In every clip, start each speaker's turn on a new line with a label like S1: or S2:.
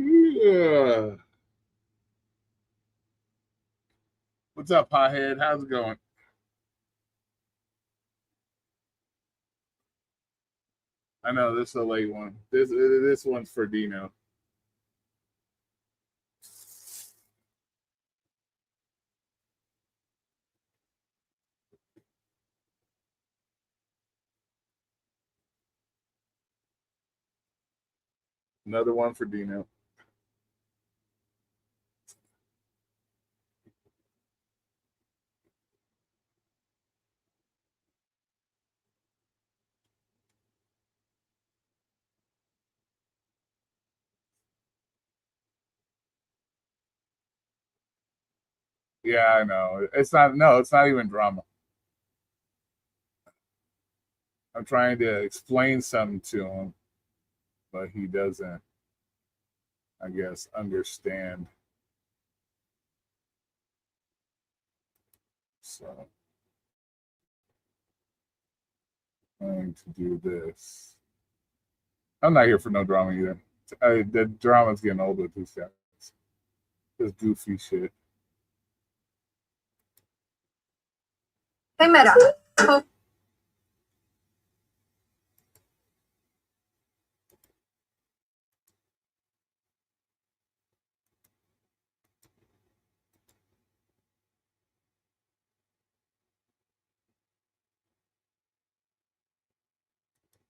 S1: Yeah. What's up, pothead? How's it going? I know this is a late one. This one's for Dino. Another one for Dino. Yeah, I know. It's not. No, it's not even drama. I'm trying to explain something to him, but he doesn't, I guess, understand. So I'm going to do this. I'm not here for no drama either. The drama's getting old with these guys. This goofy shit.
S2: Primero.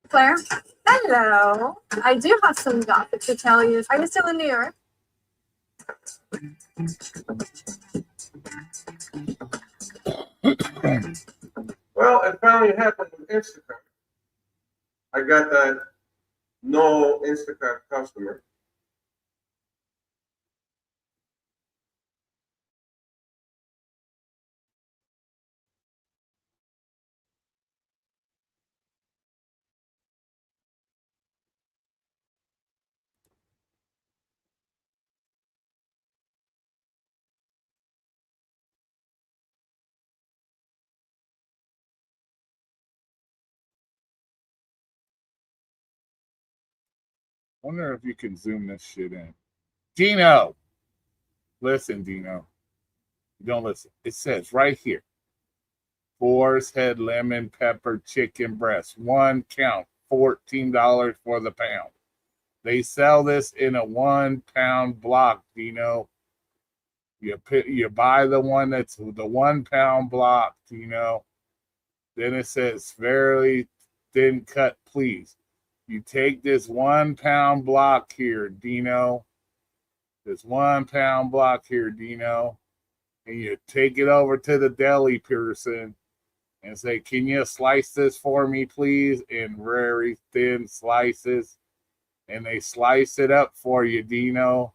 S2: Claire, hello. I do have some gossip to tell you. Are you still in New York?
S3: Well, it finally happened with Instacart. I got that no Instacart customer.
S1: Wonder if you can zoom this shit in. Dino! Listen, Dino. You don't listen. It says right here. Boar's head, lemon, pepper, chicken breast. One count, $14 for the pound. They sell this in a 1 pound block, Dino. You buy the one that's the 1 pound block, Dino. Then it says very thin cut, please. You take this 1 pound block here, Dino. This 1 pound block here, Dino. And you take it over to the deli person and say, can you slice this for me, please? In very thin slices. And they slice it up for you, Dino.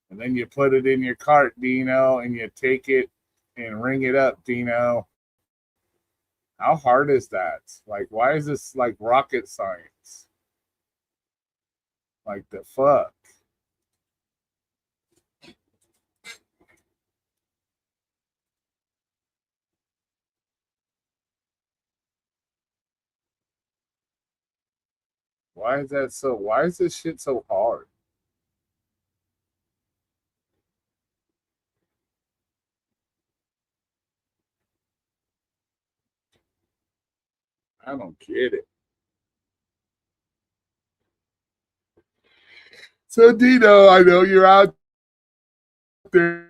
S1: And then you put it in your cart, Dino, and you take it and ring it up, Dino. How hard is that? Like, why is this like rocket science? Like the fuck? Why is that so? Why is this shit so hard? I don't get it. So, Dino, I know you're out there.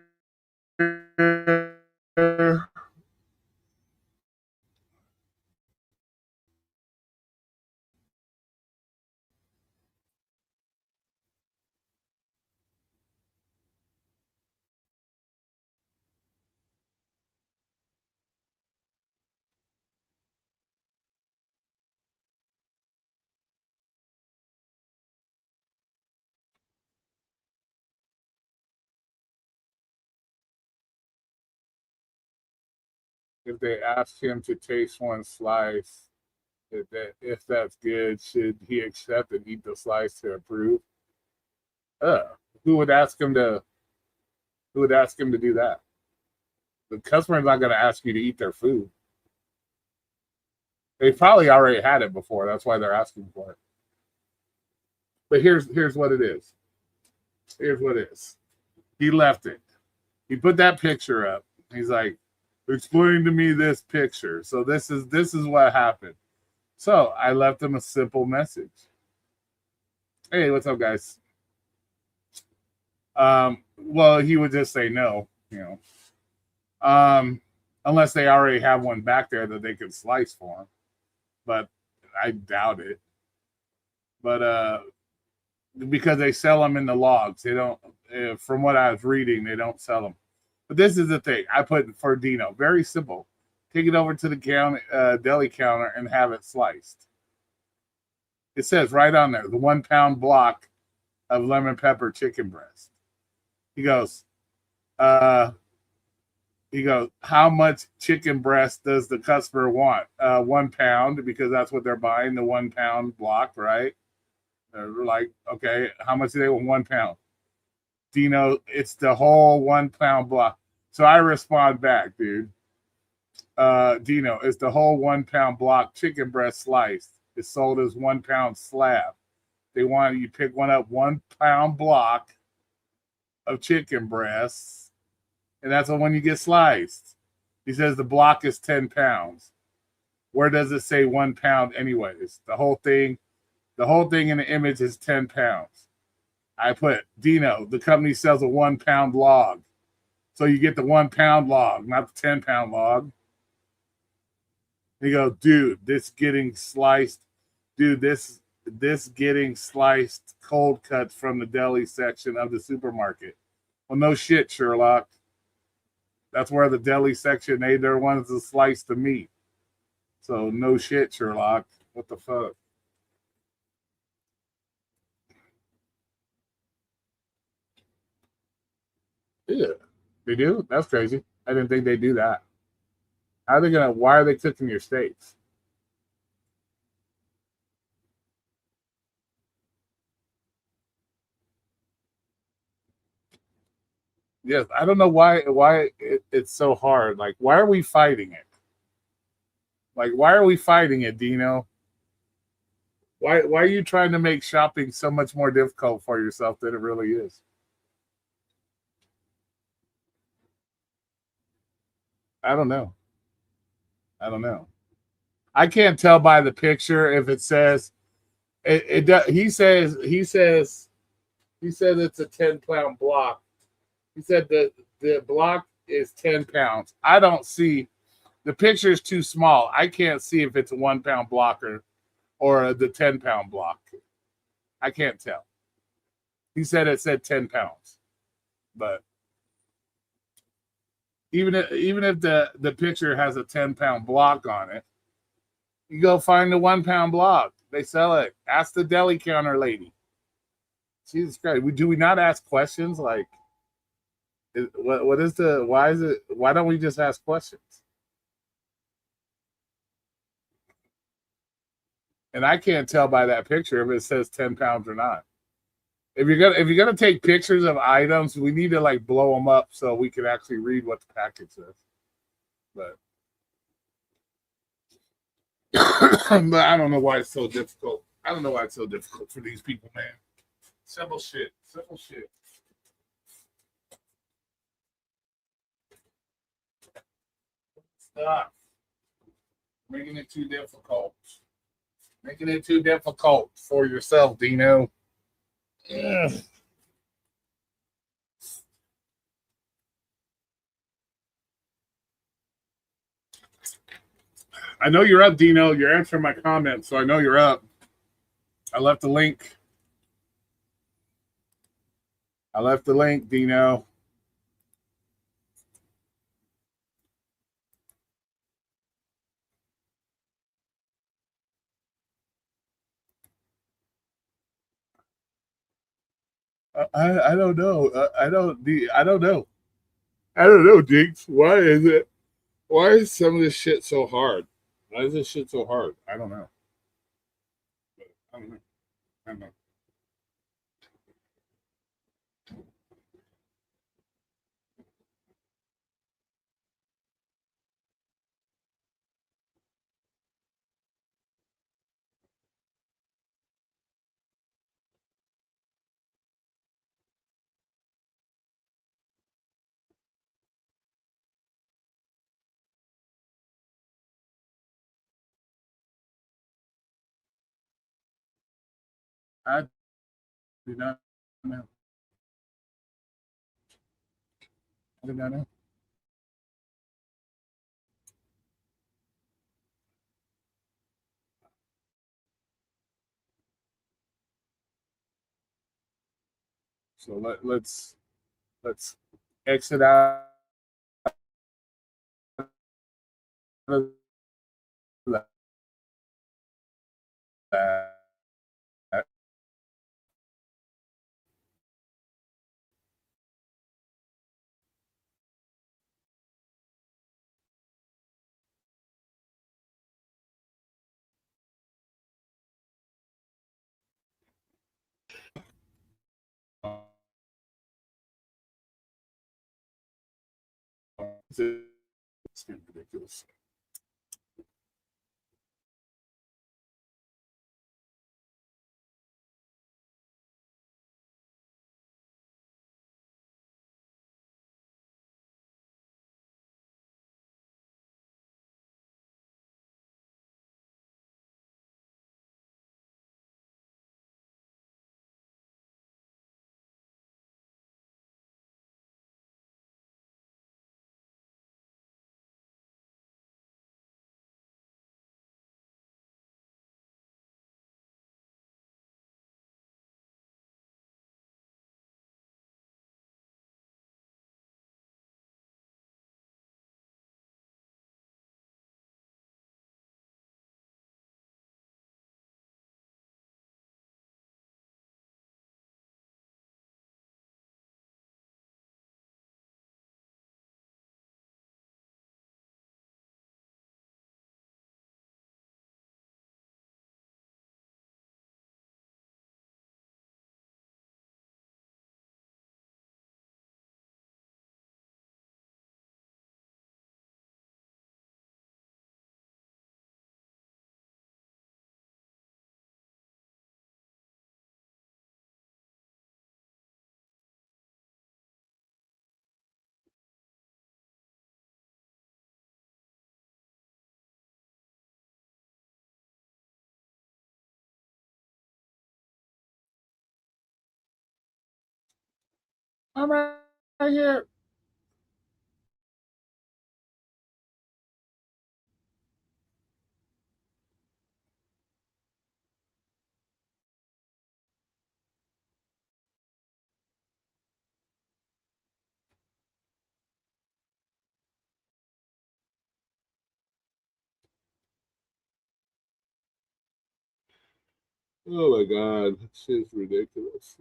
S1: If they ask him to taste one slice, if that's good, should he accept and eat the slice to approve? Who would ask him to? Who would ask him to do that? The customer's not going to ask you to eat their food. They probably already had it before. That's why they're asking for it. But here's what it is. Here's what it is. He left it. He put that picture up. He's like, explain to me this picture. So this is what happened. So I left him a simple message. Hey, what's up, guys? Well, he would just say no, unless they already have one back there that they can slice for him. But I doubt it. But because they sell them in the logs, they don't. From what I was reading, they don't sell them. But this is the thing I put for Dino. Very simple. Take it over to the deli counter and have it sliced. It says right on there, the 1 pound block of lemon pepper chicken breast. He goes, how much chicken breast does the customer want? 1 pound, because that's what they're buying, the 1 pound block, right? They're like, okay, how much do they want? 1 pound. Dino, it's the whole 1 pound block. So I respond back, dude. Dino, it's the whole 1 pound block chicken breast sliced. It's sold as 1 pound slab. They want you pick one up, 1 pound block of chicken breasts, and that's the one you get sliced. He says the block is 10 pounds. Where does it say 1 pound anyways? The whole thing in the image is 10 pounds. I put, Dino, the company sells a 1 pound log. So you get the 1 pound log, not the 10 pound log. He goes, dude, this getting sliced. Dude, this getting sliced cold cuts from the deli section of the supermarket. Well, no shit, Sherlock. That's where the deli section, they're ones to slice the meat. So no shit, Sherlock. What the fuck? Yeah, they do? That's crazy. I didn't think they'd do that. Why are they cooking your steaks? Yes, I don't know why it's so hard. Like, why are we fighting it? Like, why are we fighting it, Dino? Why are you trying to make shopping so much more difficult for yourself than it really is? I don't know. I don't know. I can't tell by the picture if it says he says it's a 10-pound block. He said that the block is 10 pounds. I don't see the picture is too small. I can't see if it's a 1 pound block or the 10-pound block. I can't tell. He said it said 10 pounds. But even if the picture has a 10-pound block on it, you go find the 1 pound block. They sell it. Ask the deli counter lady. Jesus Christ. Do we not ask questions? Like, why don't we just ask questions? And I can't tell by that picture if it says 10 pounds or not. If you're gonna take pictures of items, we need to like blow them up so we can actually read what the package says. But but I don't know why it's so difficult. I don't know why it's so difficult for these people, man. Simple shit. Simple shit. Stop making it too difficult. Making it too difficult for yourself, Dino. Ugh. I know you're up, Dino. You're answering my comments, so I know you're up. I left the link. Dino. I don't know. I don't know. I don't know, Jinx. Why is it? Why is some of this shit so hard? Why is this shit so hard? I don't know. I don't know. I don't know. I do not know. I do not know. So let's exit out of that. It's getting ridiculous. I'm right here. Oh my god, this shit's ridiculous.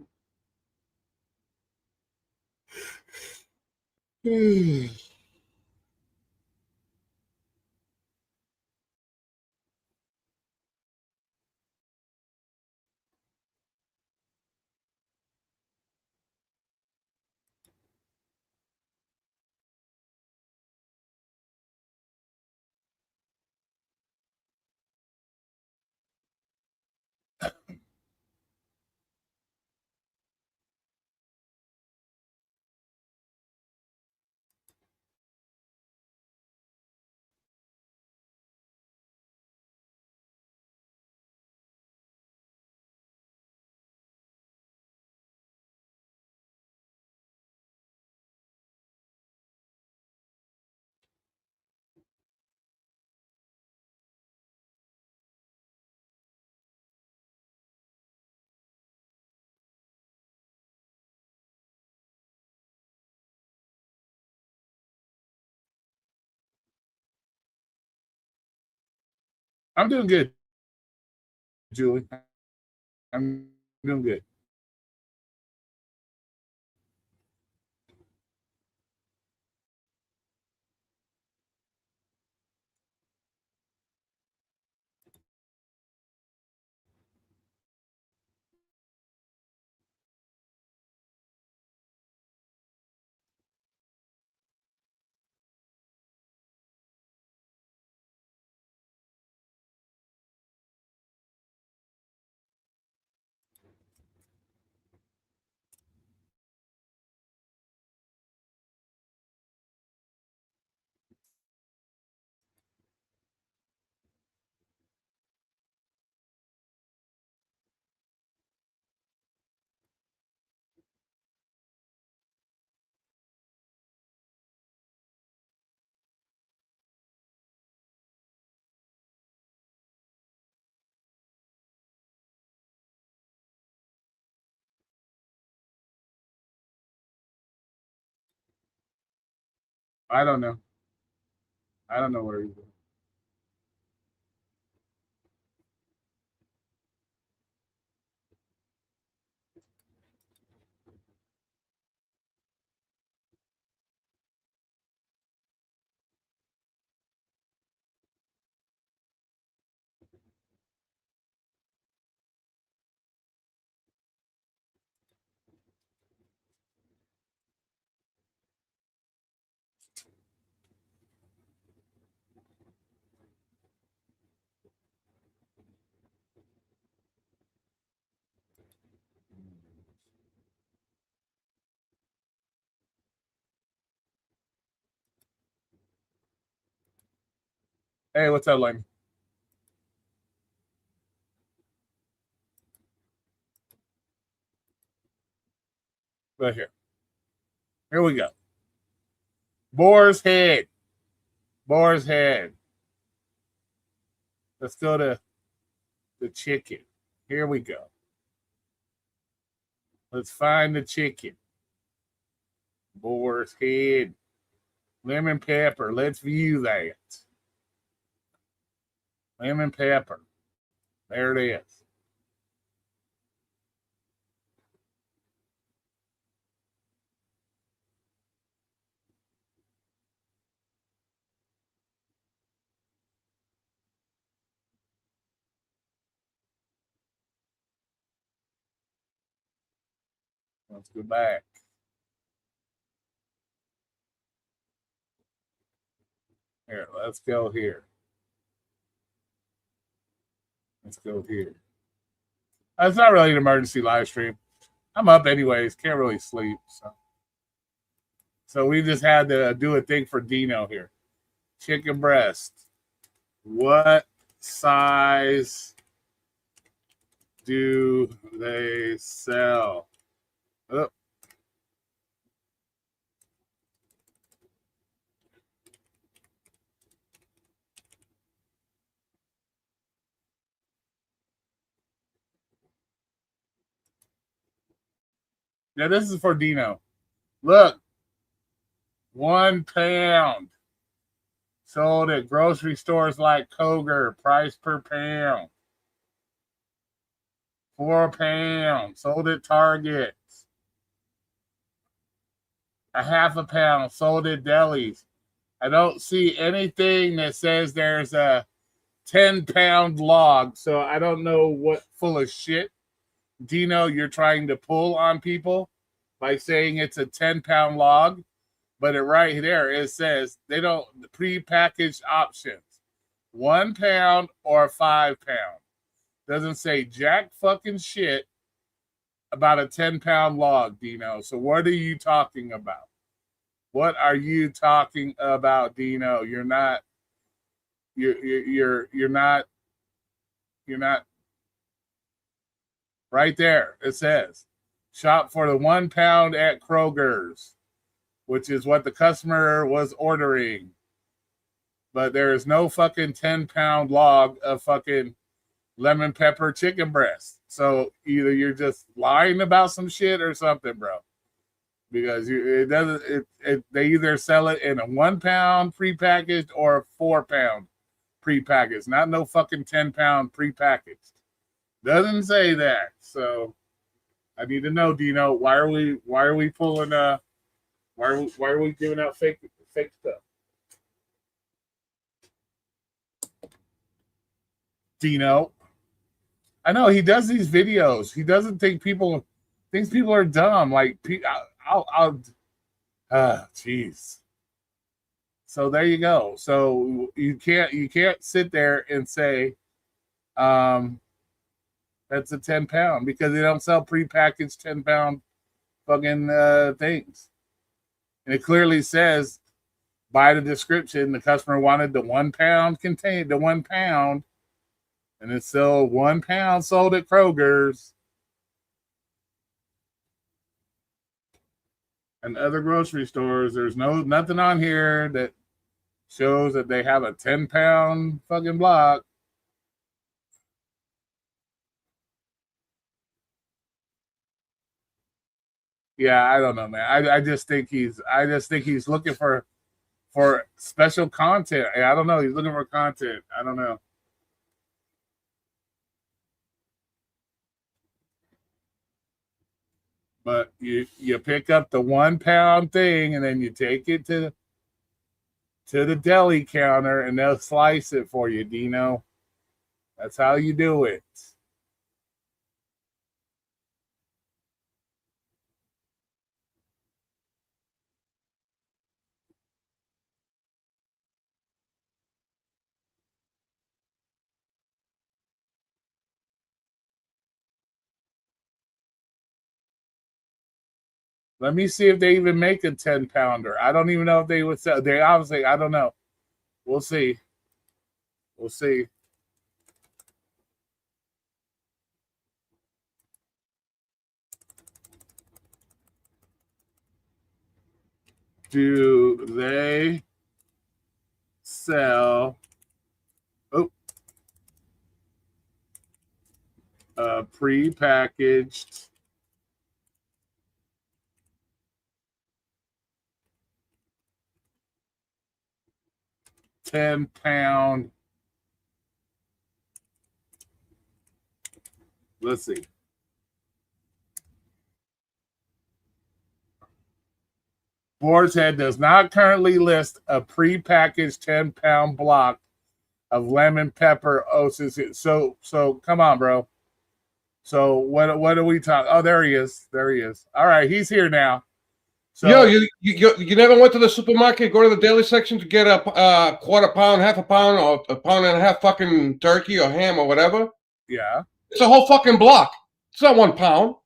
S1: I'm doing good, Julie. I'm doing good. I don't know. I don't know where he's going. Hey, what's up, Lane? Right here. Here we go. Boar's head. Boar's head. Let's go to the chicken. Here we go. Let's find the chicken. Boar's head. Lemon pepper. Let's view that. Lemon pepper. There it is. Let's go back. Here, let's go here. Let's go here. It's not really an emergency live stream. I'm up anyways. Can't really sleep. So we just had to do a thing for Dino here. Chicken breast. What size do they sell? Oh. Yeah, this is for Dino. Look, 1 pound. Sold at grocery stores like Kroger. Price per pound. 4 pounds. Sold at Target. A half a pound. Sold at delis. I don't see anything that says there's a 10-pound log. So I don't know what full of shit, Dino, you're trying to pull on people by saying it's a 10-pound log. But right there, it says they don't pre-packaged options. 1 pound or 5 pound. Doesn't say jack fucking shit about a 10-pound log, Dino. So what are you talking about? What are you talking about, Dino? You're not right there. It says shop for the 1 pound at Kroger's, which is what the customer was ordering. But there is no fucking 10-pound log of fucking lemon pepper chicken breast. So either you're just lying about some shit or something, bro. Because they either sell it in a 1 pound prepackaged or a 4 pound prepackaged, not no fucking 10-pound prepackaged. Doesn't say that. So I need to know, Dino, why are we pulling why are we giving out fake stuff? Dino. I know he does these videos. He doesn't think people thinks people are dumb. Like jeez. So there you go. So you can't sit there and say that's a 10-pound because they don't sell prepackaged 10-pound fucking things. And it clearly says by the description the customer wanted the 1 pound contained the 1 pound, and it's still 1 pound sold at Kroger's and other grocery stores. There's nothing on here that shows that they have a 10-pound fucking block. Yeah, I don't know, man. I just think he's looking for for special content. I don't know. He's looking for content. I don't know. But you pick up the 1 pound thing and then you take it to the deli counter and they'll slice it for you, Dino. That's how you do it. Let me see if they even make a 10 pounder. I don't even know if they would sell. They obviously, I don't know. We'll see. We'll see. Do they sell pre-packaged £10? Let's see. Boar's Head does not currently list a pre-packaged 10-pound block of lemon pepper osis. So come on, bro. So what are we talking? Oh, there he is. There he is. All right, he's here now. So,
S3: Yo, you never went to the supermarket, go to the deli section to get a quarter pound, half a pound, or a pound and a half fucking turkey or ham or whatever?
S1: Yeah.
S3: It's a whole fucking block. It's not 1 pound.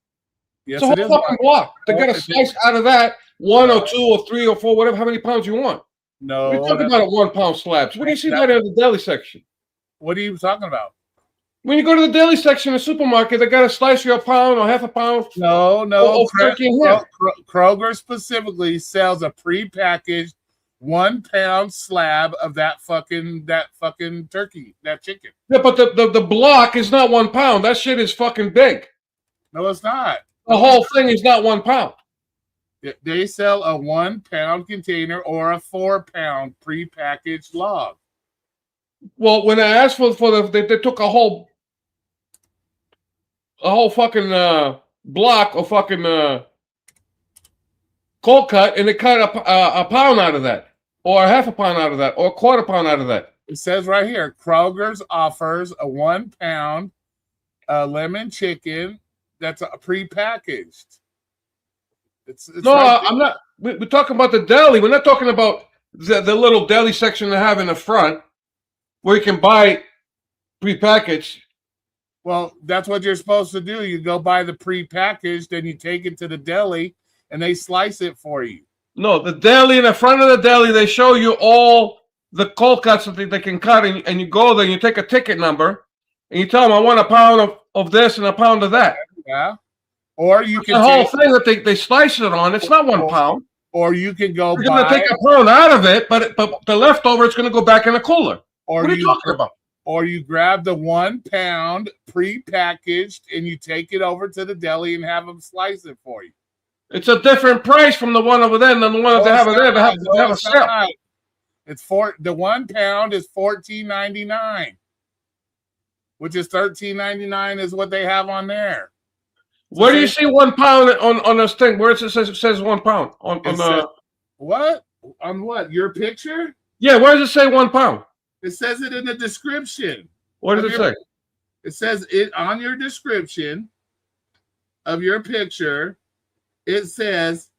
S1: Yes,
S3: it's a whole fucking block. They got a slice out of that, 1 or 2 or 3 or 4, whatever, how many pounds you want.
S1: No.
S3: We're talking about a 1 pound slabs. What do you see that in the deli section?
S1: What are you talking about?
S3: When you go to the deli section in the supermarket, they got a slice you a pound or half a pound.
S1: No. Kroger specifically sells a pre-packaged 1 pound slab of that fucking turkey, that chicken.
S3: Yeah, but the block is not 1 pound. That shit is fucking big.
S1: No, it's not.
S3: The whole thing is not 1 pound.
S1: They sell a 1 pound container or a 4 pound pre-packaged log.
S3: Well, when I asked for they took a whole fucking block of fucking cold cut, and they cut a pound out of that, or a half a pound out of that, or a quarter pound out of that.
S1: It says right here, Kroger's offers a 1 pound lemon chicken that's pre-packaged. It's
S3: no,
S1: right
S3: I'm not. We're talking about the deli. We're not talking about the little deli section they have in the front where you can buy pre-packaged.
S1: Well, that's what you're supposed to do. You go buy the pre-packaged, then you take it to the deli, and they slice it for you.
S3: No, the deli, in the front of the deli, they show you all the cold cuts that they can cut, and you go there and you take a ticket number, and you tell them, I want a pound of this and a pound of that.
S1: Yeah. Or you can
S3: the whole thing that they slice it on. It's not 1 pound.
S1: Or you can go
S3: You're going to take a pound out of it, but the leftover is going to go back in the cooler. What are you talking about?
S1: Or you grab the 1 pound pre-packaged and you take it over to the deli and have them slice it for you.
S3: It's a different price from the one over there than the one that they have over there. They have a sale.
S1: It's the 1 pound is $14.99, which is $13.99 is what they have on there.
S3: Where do you see 1 pound on this thing? Where it says 1 pound
S1: what? On what? Your picture?
S3: Yeah, where does it say 1 pound?
S1: It says it in the description.
S3: What does it say?
S1: It says it on your description of your picture. It says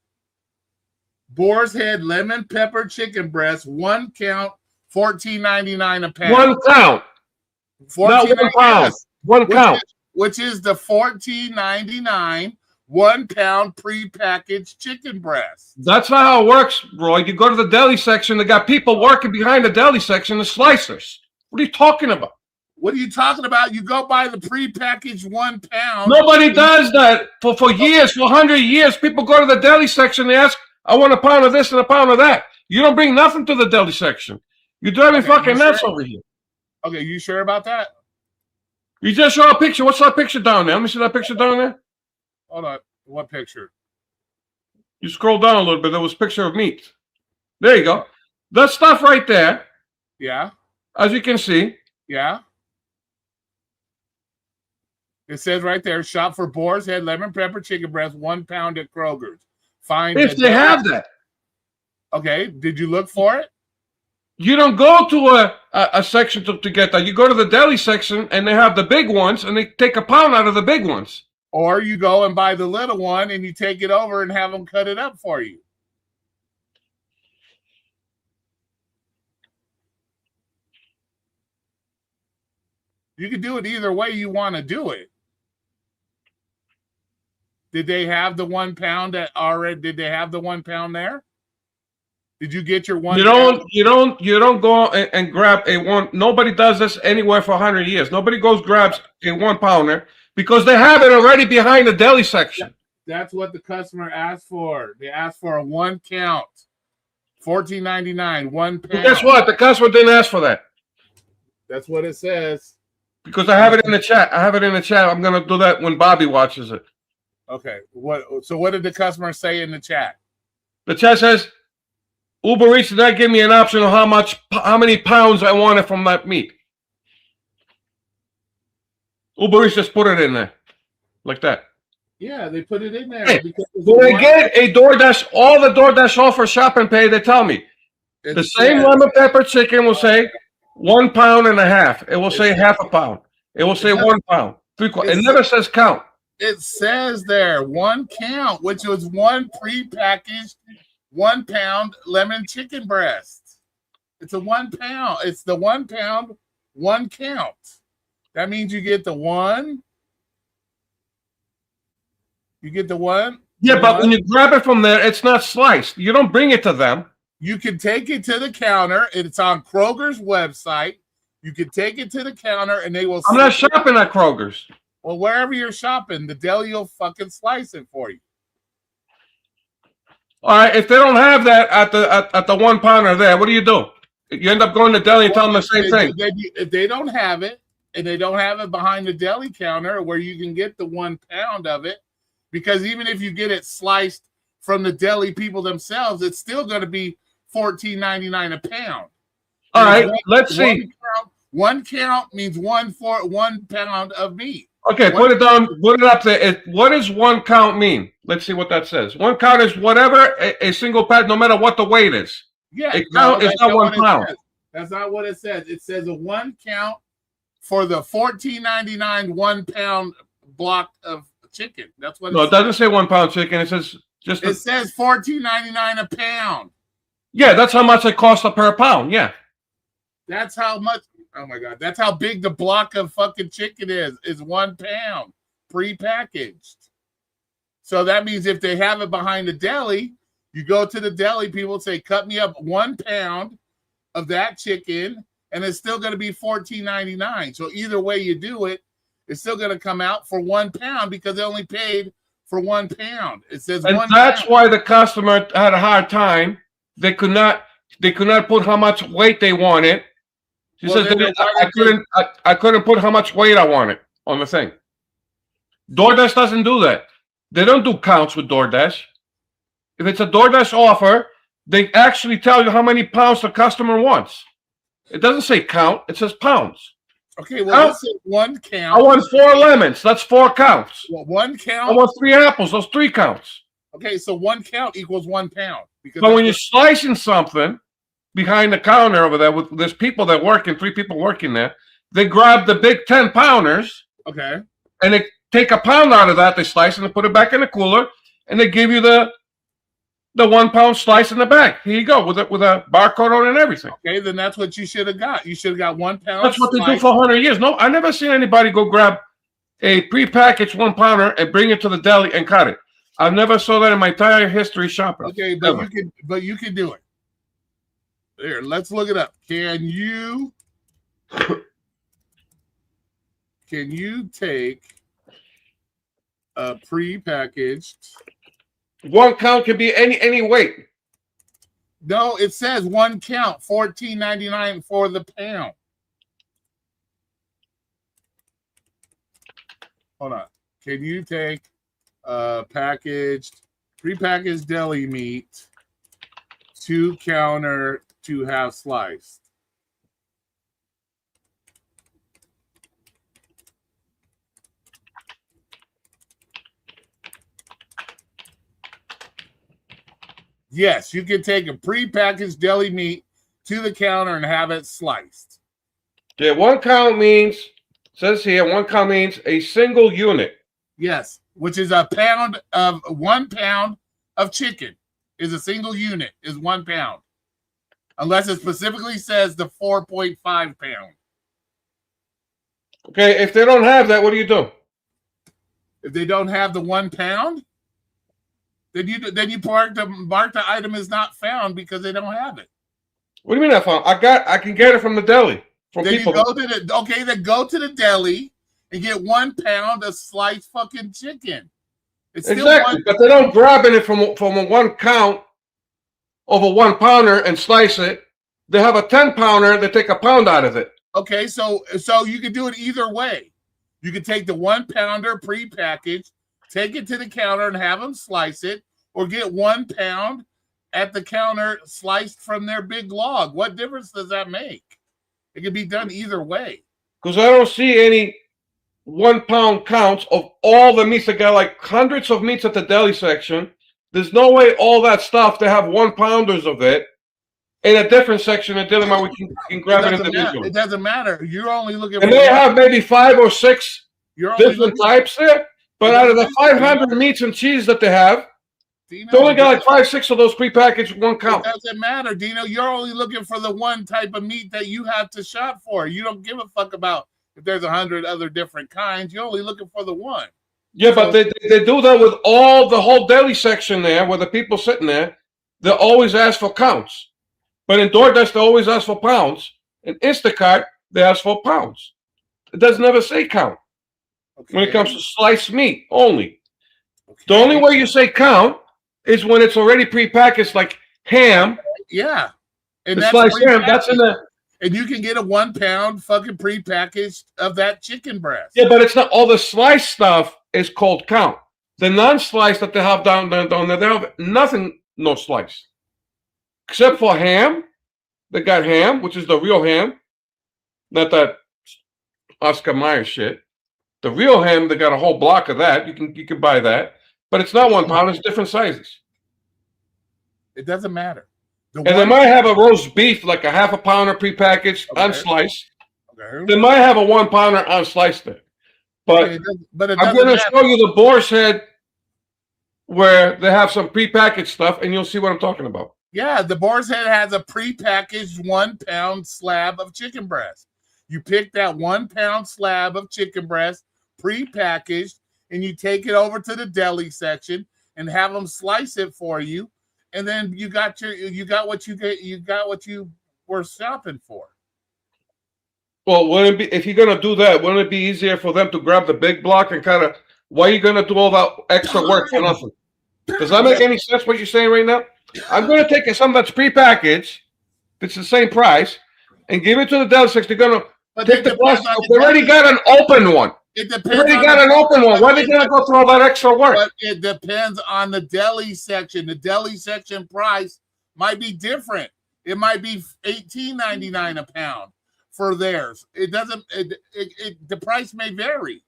S1: Boar's Head lemon pepper chicken breast, 1 count, $14.99 a pound.
S3: 1 count. Not 1 pound. 1 count.
S1: Which is the $14.99 1 pound pre-packaged chicken breast.
S3: That's not how it works, Roy. You go to the deli section, they got people working behind the deli section, the slicers. What are you talking about?
S1: What are you talking about? You go buy the pre-packaged 1 pound.
S3: Nobody does that for years, for 100 years. People go to the deli section, they ask, I want a pound of this and a pound of that. You don't bring nothing to the deli section. You're driving fucking nuts over here.
S1: Okay, you sure about that?
S3: You just saw a picture. What's that picture down there? Let me see that picture down there.
S1: Hold on. What picture?
S3: You scroll down a little bit. There was a picture of meat. There you go. That stuff right there,
S1: Yeah.
S3: as you can see.
S1: Yeah. It says right there, shop for boar's head, lemon pepper, chicken breast, 1 pound at Kroger's. Find
S3: If they have that.
S1: Okay. Did you look for it?
S3: You don't go to a section to get that. You go to the deli section, and they have the big ones, and they take a pound out of the big ones.
S1: Or you go and buy the little one, and you take it over and have them cut it up for you. You can do it either way you want to do it. Did they have the 1 pound that already? Did they have the 1 pound there? Did you get your 1 pound?
S3: You don't go and grab a one. Nobody does this anywhere for 100 years. Nobody grabs a 1 pounder because they have it already behind the deli section.
S1: That's what the customer asked for. They asked for a 1 count, $14.99, 1 pound.
S3: But guess what? The customer didn't ask for that.
S1: That's what it says.
S3: Because I have it in the chat. I'm gonna do that when Bobby watches it.
S1: Okay. So what did the customer say in the chat?
S3: The chat says, Uber Eats did not give me an option of how many pounds I wanted from that meat. Uber Eats just put it in there, like that.
S1: Yeah, they put it in there.
S3: Hey,
S1: because
S3: when I get a DoorDash, all the DoorDash offer shop and pay, they tell me the same lemon pepper chicken will say 1 pound and a half. It will say half a pound. It will say 1 pound. It never says count.
S1: It says there 1 count, which was 1 prepackaged 1 pound lemon chicken breast. It's a 1 pound. It's the 1 pound, 1 count. That means you get the 1. You get the 1.
S3: Yeah, but when you grab it from there, it's not sliced. You don't bring it to them.
S1: You can take it to the counter. It's on Kroger's website. You can take it to the counter, and they will.
S3: I'm not shopping at Kroger's.
S1: Well, wherever you're shopping, the deli will fucking slice it for you.
S3: All right, if they don't have that at the 1 pounder there, what do? You end up going to deli and tell them the same thing.
S1: If they don't have it, and they don't have it behind the deli counter where you can get the 1 pound of it, because even if you get it sliced from the deli people themselves, it's still going to be $14.99 a pound.
S3: All right, let's see.
S1: 1 count means 1 pound of meat.
S3: Okay, put it up there. What does 1 count mean? Let's see what that says. 1 count is whatever a single pack, no matter what the weight is.
S1: Yeah,
S3: a count is not 1 pound.
S1: That's not what it says. It says a 1 count for the $14.99 1 pound block of chicken. That's what.
S3: It doesn't say 1 pound chicken. It says just.
S1: It says $14.99 a pound.
S3: Yeah, that's how much it costs per pound. Yeah.
S1: That's how much. Oh my God, that's how big the block of fucking chicken is 1 pound, prepackaged. So that means if they have it behind the deli, you go to the deli, people say, cut me up 1 pound of that chicken, and it's still going to be $14.99. So either way you do it, it's still going to come out for 1 pound because they only paid for 1 pound. It says
S3: and
S1: 1
S3: that's
S1: pound.
S3: why the customer had a hard time. They could not put how much weight they wanted. She says I couldn't put how much weight I wanted on the thing. DoorDash doesn't do that. They don't do counts with DoorDash. If it's a DoorDash offer, they actually tell you how many pounds the customer wants. It doesn't say count. It says pounds.
S1: Okay, well, let's say 1 count.
S3: I want 4 lemons. That's 4 counts.
S1: Well, 1 count.
S3: I want 3 apples. Those 3 counts.
S1: Okay, so 1 count equals 1 pound.
S3: But when you're slicing something behind the counter over there with there's people that working, 3 people working there, they grab the big 10 pounders.
S1: Okay.
S3: And they take a pound out of that, they slice and they put it back in the cooler, and they give you the 1 pound slice in the bag. Here you go with a barcode on it and everything.
S1: Okay, then that's what you should have got. You should have got 1 pound.
S3: That's what they do for 100 years. No, I never seen anybody go grab a prepackaged 1 pounder and bring it to the deli and cut it. I've never saw that in my entire history shopping.
S1: Okay, but you can do it. Here, let's look it up. Can you take a prepackaged
S3: 1 count can be any weight.
S1: No, it says 1 count, $14.99 for the pound. Hold on. Can you take prepackaged deli meat, 2 counter to have sliced. Yes, you can take a prepackaged deli meat to the counter and have it sliced.
S3: Yeah, 1 count means, says here, 1 count means a single unit.
S1: Yes, which is a pound of 1 pound of chicken is a single unit, is 1 pound. Unless it specifically says the 4.5 pound.
S3: Okay, if they don't have that, what do you do?
S1: If they don't have the 1 pound, then you mark the item as not found because they don't have it.
S3: What do you mean I found? I can get it from the deli. From
S1: Then
S3: people.
S1: you go to then go to the deli and get 1 pound of sliced fucking chicken. It's still
S3: Exactly, but they don't grab it from a 1 count of a 1 pounder and slice it. They have a 10 pounder. They take a pound out of it.
S1: Okay, so you can do it either way. You can take the 1 pounder prepackaged, take it to the counter and have them slice it, or get 1 pound at the counter sliced from their big log. What difference does that make? It can be done either way.
S3: Because I don't see any 1 pound counts of all the meats. They got like hundreds of meats at the deli section. There's no way all that stuff to have 1 pounders of it in a different section of deli where we can grab it individually.
S1: It doesn't matter. You're only looking for.
S3: And they have maybe 5 or 6 different types there. But out of the 500 meats and cheese that they have, they only got like 5, 6 of those prepackaged 1 count.
S1: It doesn't matter, Dino. You're only looking for the 1 type of meat that you have to shop for. You don't give a fuck about if there's 100 other different kinds. You're only looking for the 1.
S3: Yeah, but they do that with the whole deli section there, where the people sitting there, they always ask for counts. But in DoorDash, they always ask for pounds. In Instacart, they ask for pounds. It does never say count. Okay. When it comes to sliced meat only. Okay. The only way you say count is when it's already prepackaged, like ham.
S1: Yeah.
S3: And the sliced ham, that's in the...
S1: And you can get a 1 pound fucking prepackaged of that chicken breast.
S3: Yeah, but it's not all the sliced stuff is called count. The non-sliced that they have down there, they have nothing, no slice. Except for ham. They got ham, which is the real ham. Not that Oscar Mayer shit. The real ham, they got a whole block of that. You can buy that. But it's not 1 pound, it's different sizes.
S1: It doesn't matter.
S3: And they might have a roast beef, like a half a pounder prepackaged, unsliced. Okay. They might have a 1 pounder unsliced there. But, I'm going to show you the boar's head where they have some prepackaged stuff, and you'll see what I'm talking about.
S1: Yeah, the boar's head has a prepackaged 1 pound slab of chicken breast. You pick that 1 pound slab of chicken breast, prepackaged, and you take it over to the deli section and have them slice it for you. And then you got what you were shopping for.
S3: Well, wouldn't it be, if you're gonna do that, wouldn't it be easier for them to grab the big block and kind of, why are you gonna do all that extra work for nothing? Does that make any sense what you're saying right now? I'm gonna take something that's prepackaged, that's the same price, and give it to the deli section. They're gonna take the plastic. They already got an open one.
S1: It depends.
S3: They already got an open one. Why are they gonna go through all that extra work?
S1: But it depends on the deli section. The deli section price might be different. It might be $18.99 a pound for theirs. It doesn't. The price may vary.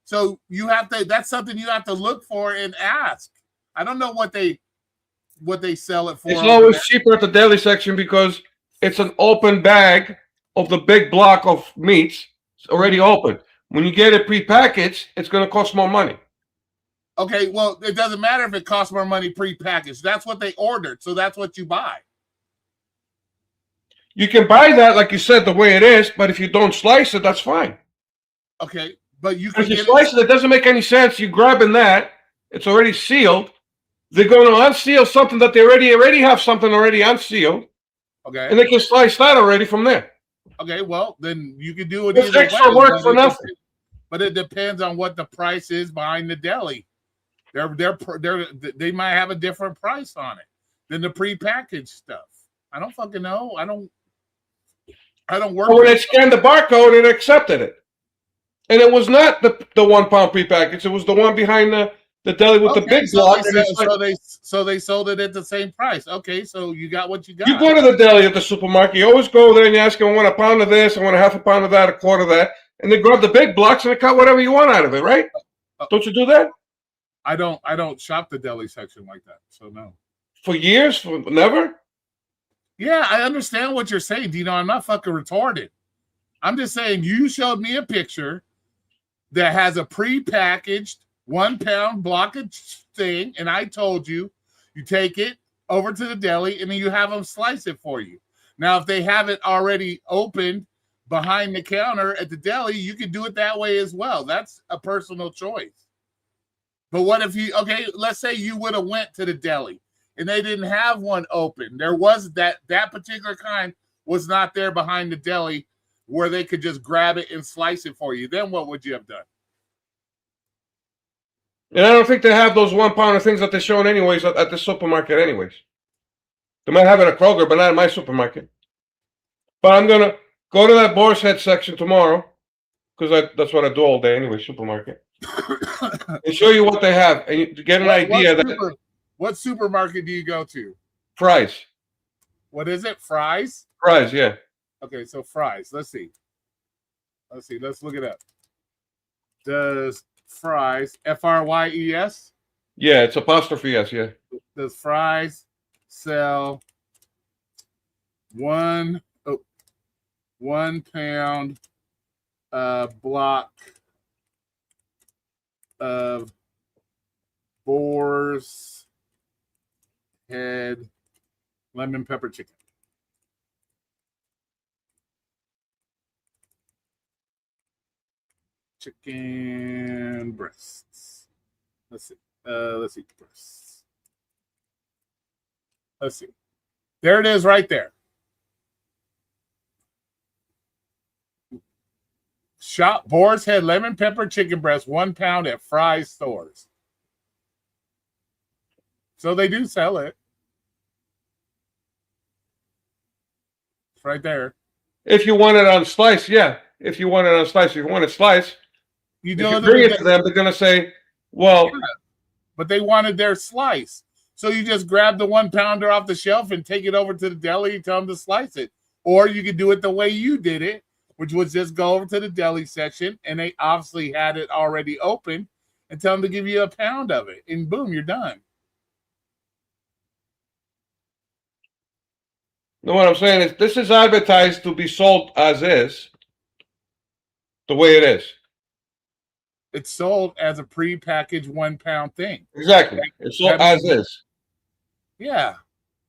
S1: So you have to. That's something you have to look for and ask. I don't know what they sell it for.
S3: It's always cheaper at the deli section because it's an open bag of the big block of meats. It's already open. When you get it prepackaged, it's going to cost more money.
S1: Okay, well, it doesn't matter if it costs more money prepackaged. That's what they ordered, so that's what you buy.
S3: You can buy that, like you said, the way it is, but if you don't slice it, that's fine.
S1: Okay, but you can.
S3: If you slice it, it doesn't make any sense. You're grabbing that; it's already sealed. They're going to unseal something that they already have something already unsealed.
S1: Okay,
S3: and they can slice that already from there.
S1: Okay, well, then you can do it.
S3: It's extra work for nothing.
S1: But it depends on what the price is behind the deli. They might have a different price on it than the prepackaged stuff. I don't fucking know. I don't work.
S3: When they scanned the barcode, it accepted it, and it was not the 1 pound prepackaged. It was the one behind The deli with the big block.
S1: So they sold it at the same price. Okay, so you got what you got.
S3: You go to the deli at the supermarket. You always go there and you ask them, I want a pound of this, I want a half a pound of that, a quarter of that, and they grab the big blocks and they cut whatever you want out of it, right? Don't you do that?
S1: I don't shop the deli section like that, so no.
S3: For years? For never?
S1: Yeah, I understand what you're saying, Dino. I'm not fucking retarded. I'm just saying you showed me a picture that has a pre-packaged 1 pound block of thing, and I told you take it over to the deli and then you have them slice it for you. Now, if they have it already opened behind the counter at the deli, you can do it that way as well. That's a personal choice. But what if let's say you would have went to the deli and they didn't have one open. There was that particular kind was not there behind the deli where they could just grab it and slice it for you. Then what would you have done?
S3: And I don't think they have those 1 pound of things that they're showing anyways at the supermarket anyways. They might have it at Kroger, but not in my supermarket. But I'm going to go to that boar's head section tomorrow, because that's what I do all day anyway, supermarket, and show you what they have, and you get an idea.
S1: What supermarket do you go to?
S3: Fry's.
S1: What is it? Fry's?
S3: Fry's, yeah.
S1: Okay, so Fry's. Let's see. Let's look it up. Does Fry's, F-R-Y-E-S?
S3: Yeah, it's apostrophe S, yeah.
S1: Does Fry's sell 1 pound block of Boar's Head lemon pepper chicken? Chicken breasts. Let's see. Breasts. Let's see. There it is right there. Shop Boar's Head lemon pepper chicken breast, 1 pound at Fry's stores. So they do sell it. It's right there.
S3: If you want it on slice, yeah. If you want it on slice, if you want it sliced,
S1: you
S3: bring it to them, they're going to say, well.
S1: Yeah, but they wanted their slice. So you just grab the 1 pounder off the shelf and take it over to the deli and tell them to slice it. Or you could do it the way you did it, which was just go over to the deli section, and they obviously had it already open, and tell them to give you a pound of it. And boom, you're done.
S3: No, what I'm saying is this is advertised to be sold as is, the way it is.
S1: It's sold as a pre-packaged 1 pound thing.
S3: Exactly. It's sold as is.
S1: Yeah.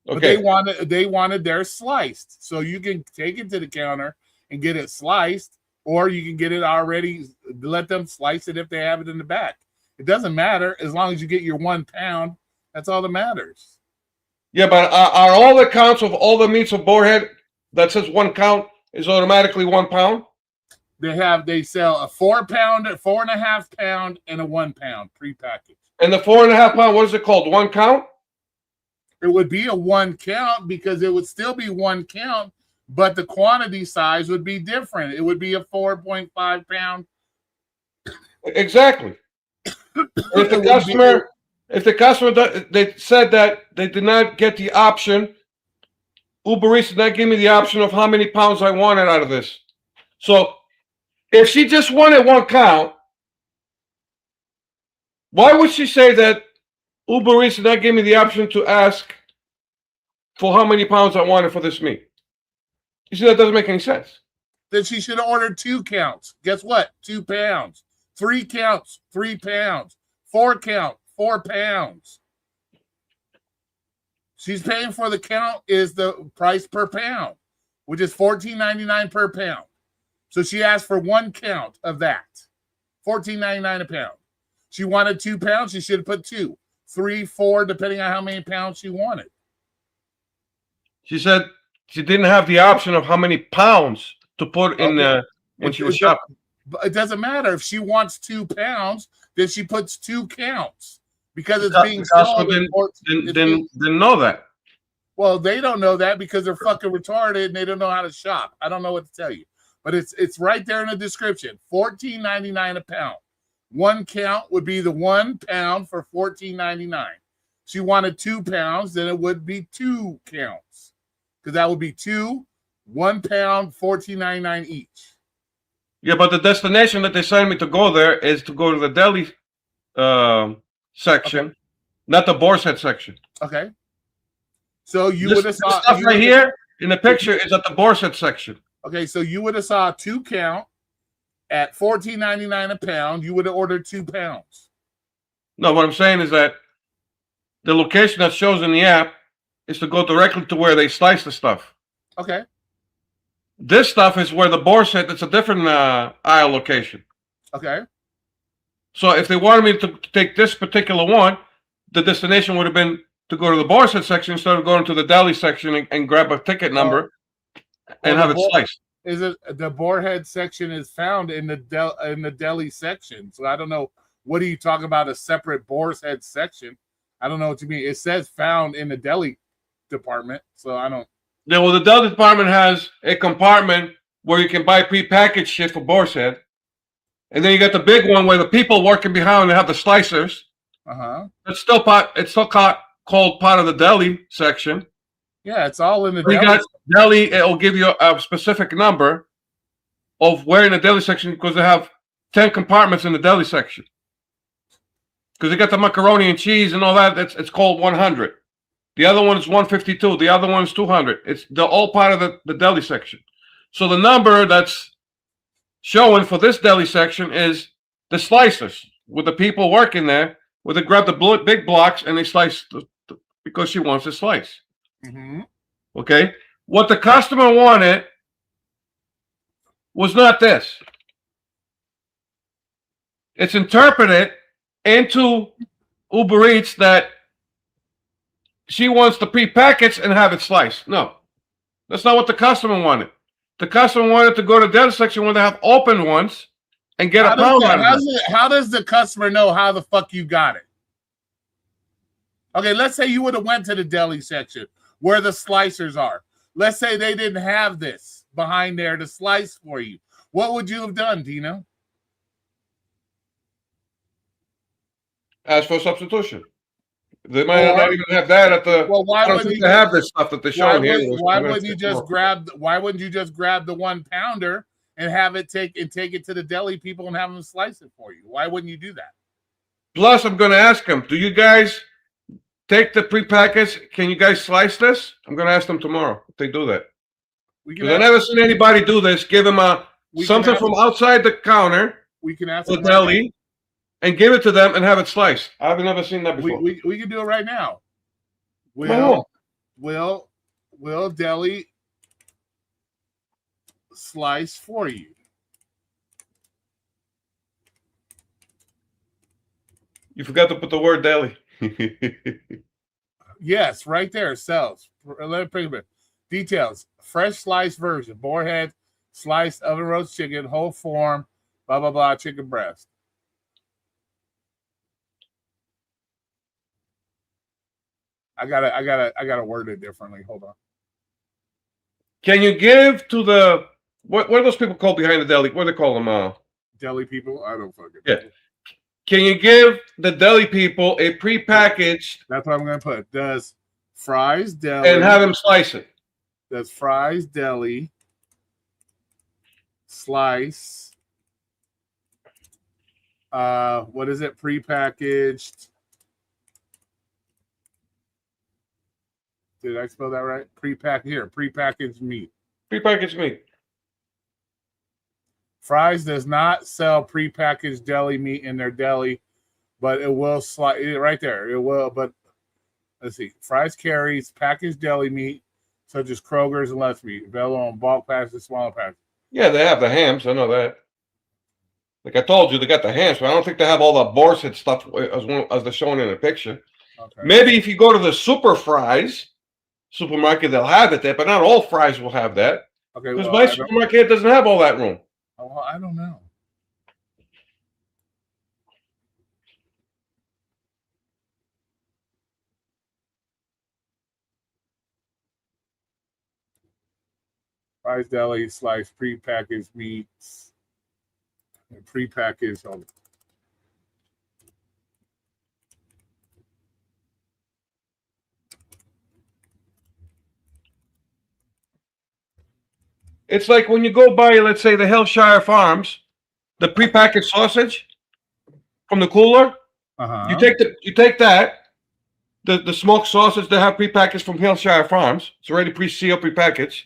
S3: Okay.
S1: But they wanted theirs sliced. So you can take it to the counter and get it sliced, or you can get it already, let them slice it if they have it in the back. It doesn't matter as long as you get your 1 pound. That's all that matters.
S3: Yeah, but are all the counts of all the meats of boar's head that says 1 count is automatically 1 pound?
S1: They sell a 4 pound, 4.5 pound, and a 1 pound prepackaged.
S3: And the 4.5 pound, what is it called? 1 count?
S1: It would be a 1 count because it would still be 1 count, but the quantity size would be different. It would be a 4.5 pound. Exactly.
S3: If the customer, they said that they did not get the option, Uber Eats did not give me the option of how many pounds I wanted out of this. So if she just wanted 1 count, why would she say that Uber Eats did not give me the option to ask for how many pounds I wanted for this meat? You see, that doesn't make any sense.
S1: Then she should have ordered 2 counts. Guess what? 2 pounds. 3 counts, 3 pounds. 4 count, 4 pounds. She's paying for the count is the price per pound, which is $14.99 per pound. So she asked for 1 count of that. $14.99 a pound. She wanted 2 pounds. She should have put 2, 3, 4, depending on how many pounds she wanted.
S3: She said she didn't have the option of how many pounds to put in when she was shopping.
S1: But it doesn't matter. If she wants 2 pounds, then she puts 2 counts because it's being sold.
S3: Didn't know that.
S1: Well, they don't know that because they're fucking retarded and they don't know how to shop. I don't know what to tell you. But it's right there in the description. $14.99 a pound. 1 count would be the 1 pound for $14.99. She wanted 2 pounds, then it would be 2 counts. Because that would be 1 pound, $14.99 each.
S3: Yeah, but the destination that they signed me to go there is to go to the deli section, not the boar's head section.
S1: Okay. So you would have saw
S3: stuff right here in the picture is at the boar's head section.
S1: Okay, so you would have saw 2 count at $14.99 a pound. You would have ordered 2 pounds.
S3: No, what I'm saying is that the location that shows in the app is to go directly to where they slice the stuff.
S1: Okay.
S3: This stuff is where the boar's head. It's a different aisle location.
S1: Okay.
S3: So if they wanted me to take this particular one, the destination would have been to go to the boar's head section instead of going to the deli section and grab a ticket number and have it sliced.
S1: Is it the boarhead section is found in the deli section? So I don't know. What are you talking about? A separate boar's head section? I don't know what you mean. It says found in the deli department, so I don't.
S3: Yeah, well, the deli department has a compartment where you can buy prepackaged shit for boar's head, and then you got the big one where the people working behind they have the slicers. It's still called part of the deli section.
S1: Yeah, it's all in the
S3: deli. You got deli. It'll give you a specific number of where in the deli section because they have 10 compartments in the deli section. Because they got the macaroni and cheese and all that. It's called 100. The other one is 152. The other one is 200. They're all part of the deli section. So the number that's showing for this deli section is the slicers with the people working there, where they grab the big blocks and they slice because she wants to slice. Okay? What the customer wanted was not this. It's interpreted into Uber Eats that she wants the prepackaged and have it sliced. No, that's not what the customer wanted. The customer wanted to go to the deli section where they have open ones and get a pound out of it.
S1: How does the customer know how the fuck you got it? Okay, let's say you would have went to the deli section where the slicers are. Let's say they didn't have this behind there to slice for you. What would you have done, Dino?
S3: Ask for substitution. They might not even have that at the.
S1: Well, why wouldn't you
S3: have this stuff that they're showing here?
S1: Why wouldn't you just grab? Why wouldn't you just grab the 1 pounder and have it take it to the deli people and have them slice it for you? Why wouldn't you do that?
S3: Plus, I'm going to ask them. Do you guys take the prepackaged? Can you guys slice this? I'm going to ask them tomorrow if they do that. Because I've never seen anybody do this. Give them something from outside the counter.
S1: We can ask
S3: the deli. And give it to them and have it sliced. I've never seen that before.
S1: We can do it right now. Will deli slice for you?
S3: You forgot to put the word deli.
S1: Yes, right there. Sells. Details. Fresh sliced version. Boarhead, sliced oven roast chicken, whole form, blah blah blah, chicken breast. I gotta word it differently. Hold on.
S3: Can you give to the what are those people called behind the deli? What do they call them?
S1: Deli people? I don't fucking
S3: know. Can you give the deli people a prepackaged?
S1: That's what I'm gonna put. Does Fry's Deli
S3: and have them slice it?
S1: Does Fry's Deli slice? What is it? Prepackaged. Did I spell that right? Prepackaged meat.
S3: Prepackaged meat.
S1: Fry's does not sell prepackaged deli meat in their deli, but it will slide right there. It will, but let's see. Fry's carries packaged deli meat such as Kroger's and Let's Meat, available on bulk packages, smaller packages.
S3: Yeah, they have the hams. I know that. Like I told you, they got the hams, but I don't think they have all the boar's head stuff as they're showing in the picture. Okay. Maybe if you go to the Super Fries supermarket, they'll have it there, but not all Fries will have that. Okay, because my supermarket doesn't have all that room.
S1: Oh, well, I don't know. Fry's Deli, sliced prepackaged meats, prepackaged.
S3: It's like when you go by, let's say, the Hillshire Farms, the prepackaged sausage from the cooler. You take that, the smoked sausage they have prepackaged from Hillshire Farms. It's already pre-sealed, prepackaged.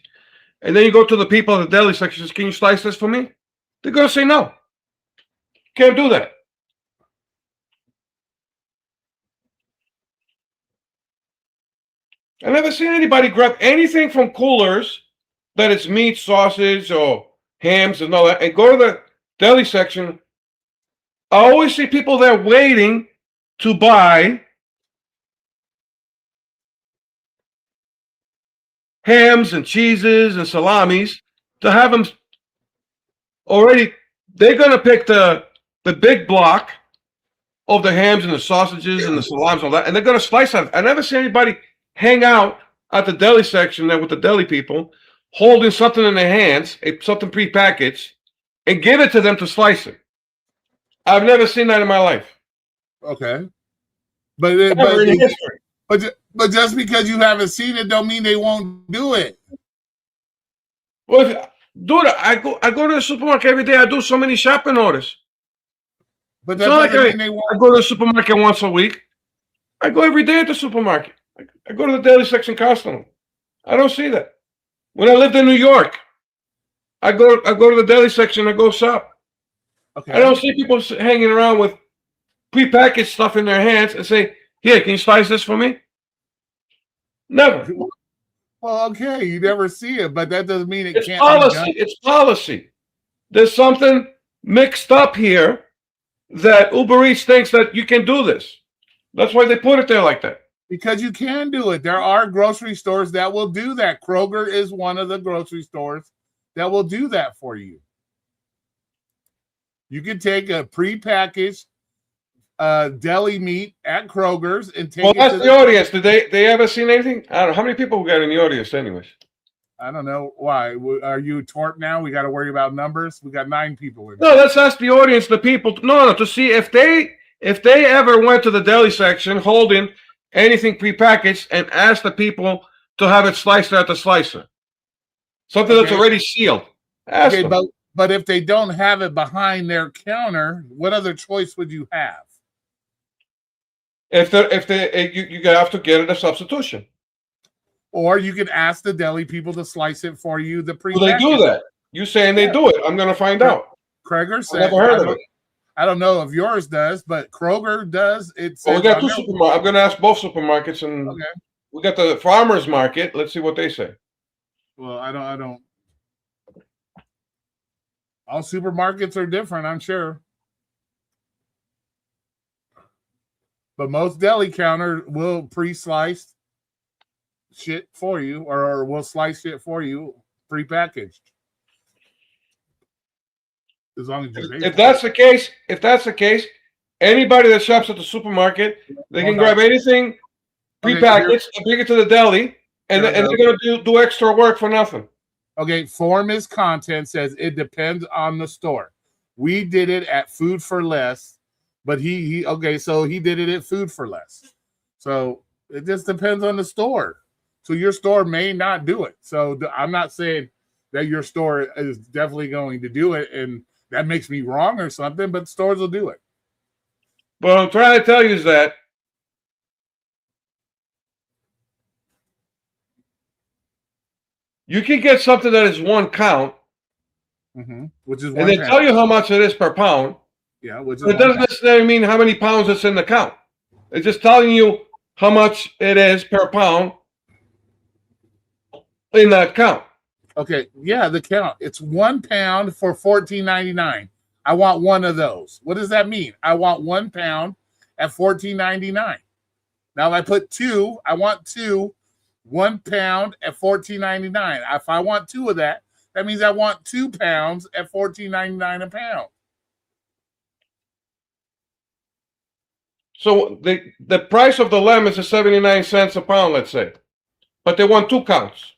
S3: And then you go to the people at the deli section, says, can you slice this for me? They're gonna say no. Can't do that. I've never seen anybody grab anything from coolers that is meat, sausage, or hams and all that, and go to the deli section. I always see people there waiting to buy hams and cheeses and salamis to have them already. They're gonna pick the big block of the hams and the sausages and the salamis and all that, and they're gonna slice it. I never see anybody hang out at the deli section there with the deli people, holding something in their hands, something prepackaged, and give it to them to slice it. I've never seen that in my life.
S1: Okay, but just because you haven't seen it, don't mean they won't do it.
S3: Well, dude, I go to the supermarket every day. I do so many shopping orders.
S1: But that's not like they won't.
S3: I go to the supermarket once a week. I go every day at the supermarket. I go to the deli section constantly. I don't see that. When I lived in New York, I go to the deli section. I go shop.
S1: Okay.
S3: I don't see people hanging around with prepackaged stuff in their hands and say, "Here, can you slice this for me?" Never.
S1: Well, okay, you never see it, but that doesn't mean
S3: it's
S1: can't
S3: policy.
S1: be done.
S3: It's policy. There's something mixed up here that Uber Eats thinks that you can do this. That's why they put it there like that.
S1: Because you can do it. There are grocery stores that will do that. Kroger is one of the grocery stores that will do that for you. You can take a prepackaged deli meat at Kroger's and take
S3: well,
S1: it
S3: that's
S1: to
S3: the audience. Did they ever seen anything? I don't know. How many people we got in the audience anyways?
S1: I don't know. Why? Are you Torp now? We got to worry about numbers? We got 9 people in
S3: No, let's ask the audience, the people. No, to see if they ever went to the deli section holding anything prepackaged and asked the people to have it sliced at the slicer. Something that's already sealed. Ask them.
S1: But if they don't have it behind their counter, what other choice would you have?
S3: You have to get it a substitution.
S1: Or you could ask the deli people to slice it for you.
S3: Do they do that? You saying they do it? I'm going to find out.
S1: Kroger said.
S3: I've never heard of it.
S1: I don't know if yours does, but Kroger does. It's.
S3: Well, we got 2 supermarkets. I'm going to ask both supermarkets, and
S1: okay.
S3: We got the farmers market. Let's see what they say.
S1: Well, I don't. All supermarkets are different, I'm sure. But most deli counter will pre-slice shit for you, or will slice shit for you, pre-packaged. As long as you
S3: if that's the case, anybody that shops at the supermarket, they can grab anything prepackaged and bring it to the deli, and they're going to do extra work for nothing.
S1: Okay, Form is Content says it depends on the store. We did it at Food for Less, but so he did it at Food for Less. So it just depends on the store. So your store may not do it. So I'm not saying that your store is definitely going to do it, and that makes me wrong or something, but stores will do it.
S3: What I'm trying to tell you is that you can get something that is 1 count,
S1: which is 1
S3: and they tell you how much it is per pound.
S1: Yeah, which is
S3: it doesn't necessarily mean how many pounds it's in the count. It's just telling you how much it is per pound in that count.
S1: Okay, yeah, the count. It's 1 pound for $14.99. I want 1 of those. What does that mean? I want 1 pound at $14.99. Now, if I put 2, I want 2. 1 pound at $14.99. If I want 2 of that, that means I want 2 pounds at $14.99 a pound.
S3: So the price of the lemons is 79 cents a pound, let's say, but they want 2 counts.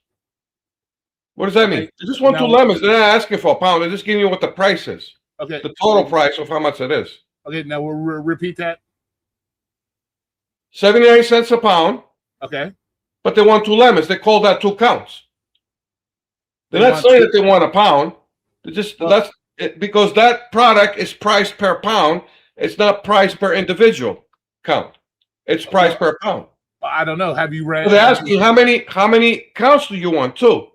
S3: What does that mean? They just want 2 lemons. They're not asking for a pound. They're just giving you what the price is.
S1: Okay.
S3: The total price of how much it is.
S1: Okay. Now we'll repeat that.
S3: 79 cents a pound.
S1: Okay.
S3: But they want 2 lemons. They call that 2 counts. They're not saying that they want a pound. They're just because that product is priced per pound. It's not priced per individual count. It's priced per pound.
S1: I don't know. Have you read?
S3: So they ask you how many counts do you want? 2.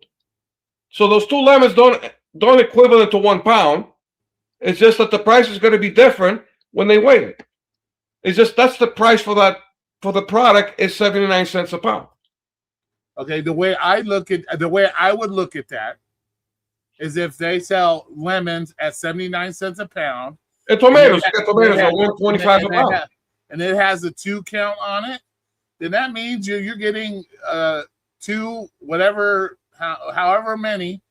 S3: So those 2 lemons don't equivalent to 1 pound. It's just that the price is going to be different when they weigh it. It's just that's the price for the product is 79 cents a pound.
S1: Okay, the way I would look at that is if they sell lemons at 79 cents a pound.
S3: And tomatoes, you got tomatoes at 125 a pound.
S1: And it has a 2 count on it, then that means you're getting 2 whatever however many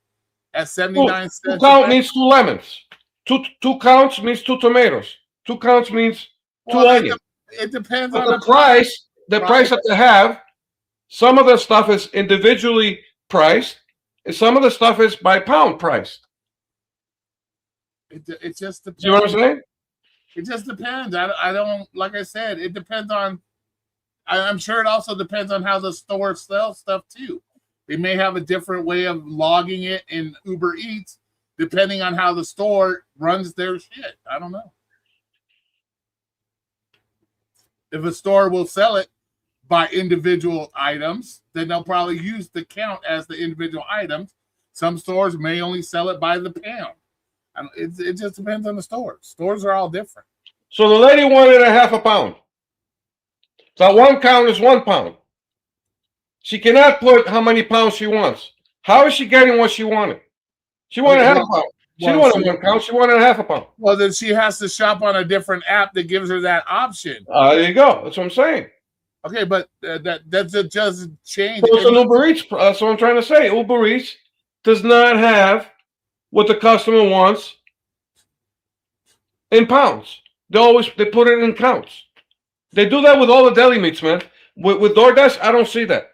S1: at 79 cents.
S3: 2 count means 2 lemons. 2 counts means 2 tomatoes. 2 counts means 2 onions.
S1: It depends
S3: on
S1: the
S3: price. The price that they have. Some of the stuff is individually priced, and some of the stuff is by pound priced.
S1: It just depends.
S3: You know what I'm saying?
S1: It just depends. I don't, like I said, it depends on. I'm sure it also depends on how the store sells stuff too. They may have a different way of logging it in Uber Eats, depending on how the store runs their shit. I don't know. If a store will sell it by individual items, then they'll probably use the count as the individual items. Some stores may only sell it by the pound. It just depends on the store. Stores are all different.
S3: So the lady wanted a half a pound. So 1 count is 1 pound. She cannot put how many pounds she wants. How is she getting what she wanted? She wanted a half a pound. She didn't want 1 count. She wanted a half a pound.
S1: Well, then she has to shop on a different app that gives her that option.
S3: There you go. That's what I'm saying.
S1: Okay, but that doesn't change.
S3: So it's an Uber Eats. That's what I'm trying to say. Uber Eats does not have what the customer wants in pounds. They put it in counts. They do that with all the deli meats, man. With DoorDash, I don't see that.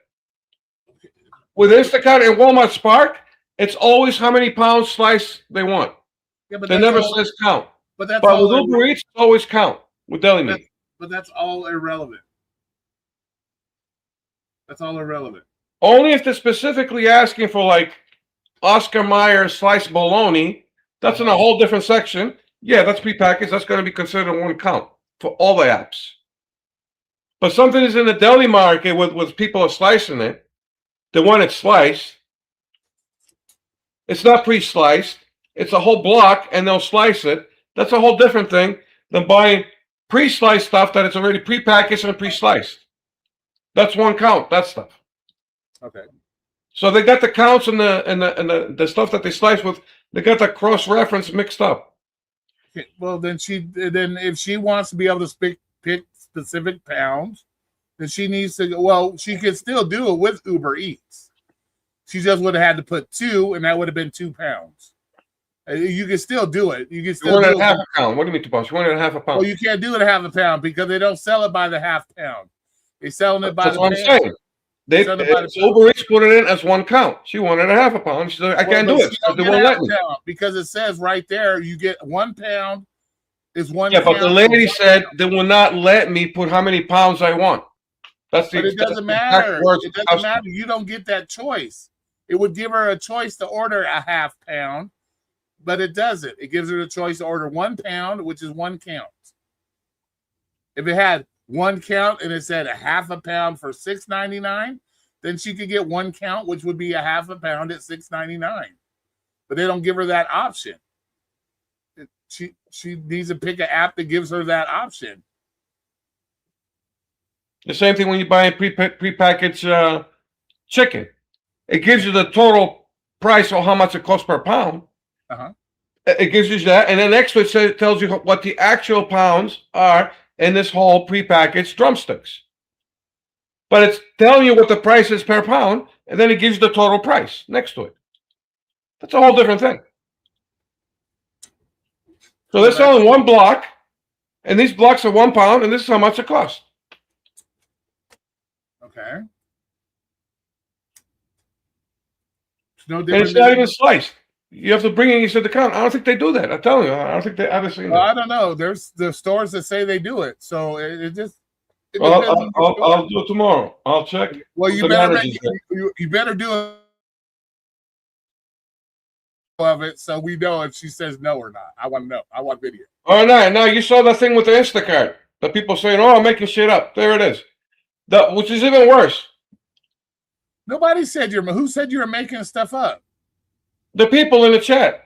S3: With Instacart and Walmart Spark, it's always how many pounds slice they want. Yeah, but they never says count. But with Uber Eats, it's always count with deli meat.
S1: But that's all irrelevant. That's all irrelevant.
S3: Only if they're specifically asking for like Oscar Mayer sliced bologna. That's in a whole different section. Yeah, that's prepackaged. That's going to be considered 1 count for all the apps. But something is in the deli market with people are slicing it. They want it sliced. It's not pre-sliced. It's a whole block, and they'll slice it. That's a whole different thing than buying pre-sliced stuff that it's already pre-packaged and pre-sliced. That's 1 count. That stuff.
S1: Okay.
S3: So they got the counts and the stuff that they slice with. They got the cross-reference mixed up.
S1: Okay. Well, then if she wants to be able to pick specific pounds, then she needs to. Well, she could still do it with Uber Eats. She just would have had to put 2, and that would have been 2 pounds. You can still do it. You can still
S3: do it. Half a pound. What do you mean 2 pounds? You want it at half a pound?
S1: Well, you can't do it at half a pound because they don't sell it by the half pound. They're selling it by the pound. That's what I'm saying.
S3: Uber Eats put it in as 1 count. She wanted a half a pound. She said, I can't do it. They won't let me.
S1: Because it says right there, you get 1 pound is 1
S3: pound. Yeah, but the lady said they will not let me put how many pounds I want.
S1: But it doesn't matter. It doesn't matter. You don't get that choice. It would give her a choice to order a half pound, but it doesn't. It gives her the choice to order 1 pound, which is 1 count. If it had 1 count and it said a half a pound for $6.99, then she could get 1 count, which would be a half a pound at $6.99. But they don't give her that option. She needs to pick an app that gives her that option.
S3: The same thing when you buy a prepackaged chicken. It gives you the total price of how much it costs per pound.
S1: Uh-huh.
S3: It gives you that, and then next to it tells you what the actual pounds are in this whole prepackaged drumsticks. But it's telling you what the price is per pound, and then it gives you the total price next to it. That's a whole different thing. So they're selling 1 block, and these blocks are 1 pound, and this is how much it costs.
S1: Okay.
S3: No and it's not even sliced. You have to bring in the count. I don't think they do that. I'm telling you, I don't think they ever seen that.
S1: I don't know. There's the stores that say they do it, so it just.
S3: I'll do it tomorrow. I'll check.
S1: Well, you better do it. of it so we know if she says no or not. I want to know. I want video.
S3: All right, now you saw the thing with the Instacart. The people saying, "Oh, I'm making shit up." There it is. Which is even worse.
S1: Nobody said who said you were making stuff up?
S3: The people in the chat.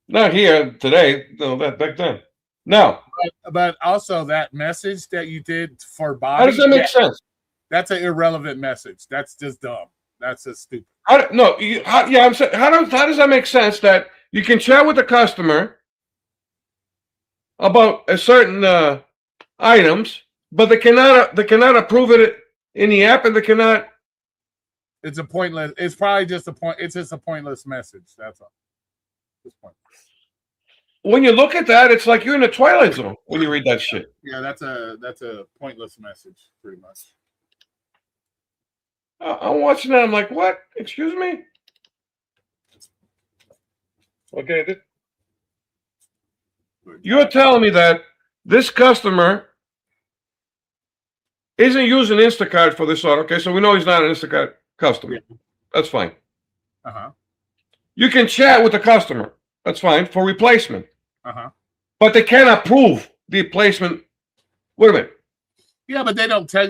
S3: Not here today. No, that back then. Now,
S1: but also that message that you did for Bobby.
S3: How does that make sense?
S1: That's an irrelevant message. That's just dumb. That's just stupid.
S3: I'm saying, how does that make sense that you can chat with the customer about a certain items, but they cannot approve it in the app, and they cannot.
S1: It's a pointless. It's probably just a point. It's just a pointless message. That's all. It's pointless.
S3: When you look at that, it's like you're in the Twilight Zone when you read that shit.
S1: Yeah, that's a pointless message, pretty much.
S3: I'm watching that. I'm like, what? Excuse me? Okay. You're telling me that this customer isn't using Instacart for this order. Okay, so we know he's not an Instacart customer.
S1: Yeah.
S3: That's fine.
S1: Uh-huh.
S3: You can chat with the customer. That's fine for replacement.
S1: Uh-huh.
S3: But they can't approve the placement. Wait a minute.
S1: Yeah, but they don't tell.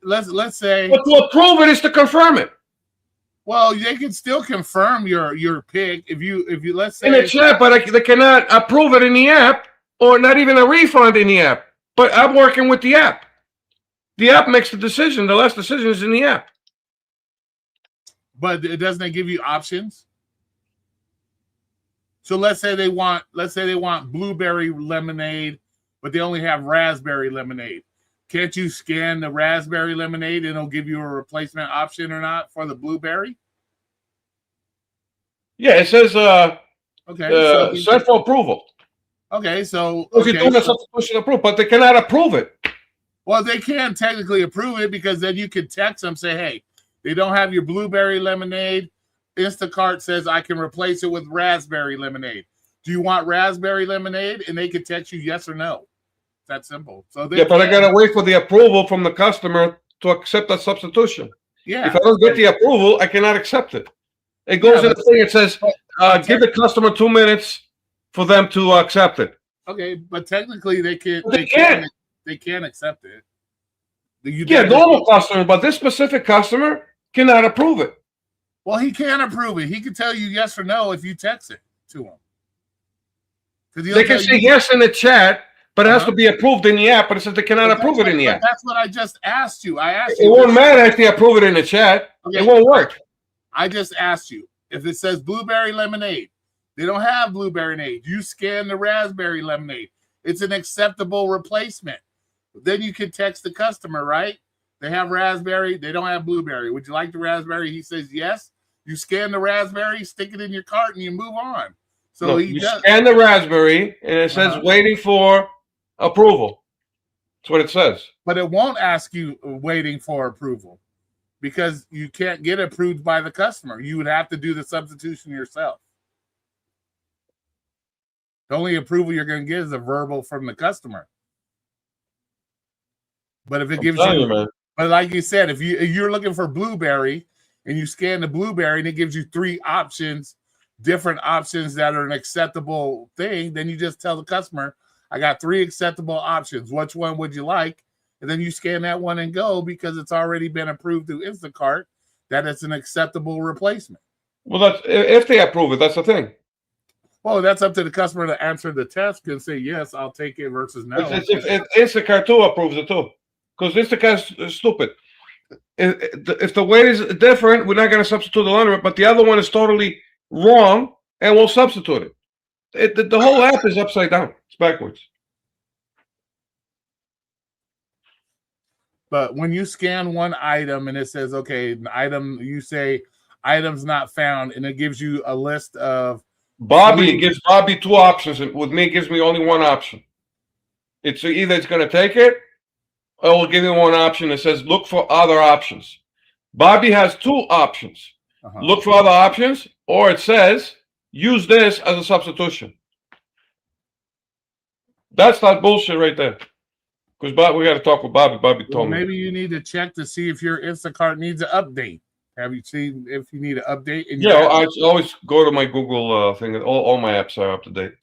S1: Let's say.
S3: But to approve it is to confirm it.
S1: Well, they can still confirm your pick if you let's say
S3: in the chat, but they cannot approve it in the app, or not even a refund in the app. But I'm working with the app. The app makes the decision. The last decision is in the app.
S1: But it doesn't give you options. So let's say they want blueberry lemonade, but they only have raspberry lemonade. Can't you scan the raspberry lemonade and it'll give you a replacement option or not for the blueberry?
S3: Yeah, it says
S1: okay,
S3: set for approval.
S1: Okay, so
S3: if you're doing a substitution approve, but they cannot approve it.
S1: Well, they can technically approve it because then you can text them, say, hey, they don't have your blueberry lemonade. Instacart says I can replace it with raspberry lemonade. Do you want raspberry lemonade? And they can text you yes or no. That simple. So
S3: yeah, but I gotta wait for the approval from the customer to accept that substitution.
S1: Yeah.
S3: If I don't get the approval, I cannot accept it. It goes in the thing. It says, give the customer 2 minutes for them to accept it.
S1: Okay, but technically they can.
S3: They can't.
S1: They can't accept it.
S3: Normal customer, but this specific customer cannot approve it.
S1: Well, he can approve it. He can tell you yes or no if you text it to him.
S3: They can say yes in the chat. But it has to be approved in the app. But it says they cannot approve it in the app.
S1: That's what I just asked you. I asked
S3: you.
S1: It
S3: won't matter if they approve it in the chat. Okay. It won't work.
S1: I just asked you. If it says blueberry lemonade, they don't have blueberry lemonade. You scan the raspberry lemonade. It's an acceptable replacement. Then you can text the customer, right? They have raspberry. They don't have blueberry. Would you like the raspberry? He says yes. You scan the raspberry, stick it in your cart, and you move on. So
S3: you scan the raspberry, and it says waiting for approval. That's what it says.
S1: But it won't ask you waiting for approval because you can't get approved by the customer. You would have to do the substitution yourself. The only approval you're going to get is a verbal from the customer. But if it gives you, but like you said, if you're looking for blueberry and you scan the blueberry and it gives you 3 options, different options that are an acceptable thing, then you just tell the customer, I got 3 acceptable options. Which one would you like? And then you scan that one and go because it's already been approved through Instacart that it's an acceptable replacement.
S3: Well, that's if they approve it. That's the thing.
S1: Well, that's up to the customer to answer the test and say, yes, I'll take it versus no.
S3: If Instacart too approves it too. Because Instacart is stupid. If the weight is different, we're not going to substitute the laundry, but the other one is totally wrong and we'll substitute it. The whole app is upside down. It's backwards.
S1: But when you scan one item and it says, okay, item, you say items not found, and it gives you a list of
S3: Bobby. It gives Bobby 2 options. And with me, it gives me only 1 option. It's either it's going to take it, or we'll give you 1 option that says look for other options. Bobby has 2 options. Look for other options, or it says use this as a substitution. That's not bullshit right there. Because we got to talk with Bobby. Bobby told me.
S1: Maybe you need to check to see if your Instacart needs an update. Have you seen if you need an update?
S3: Yeah, I always go to my Google thing. All my apps are up to date.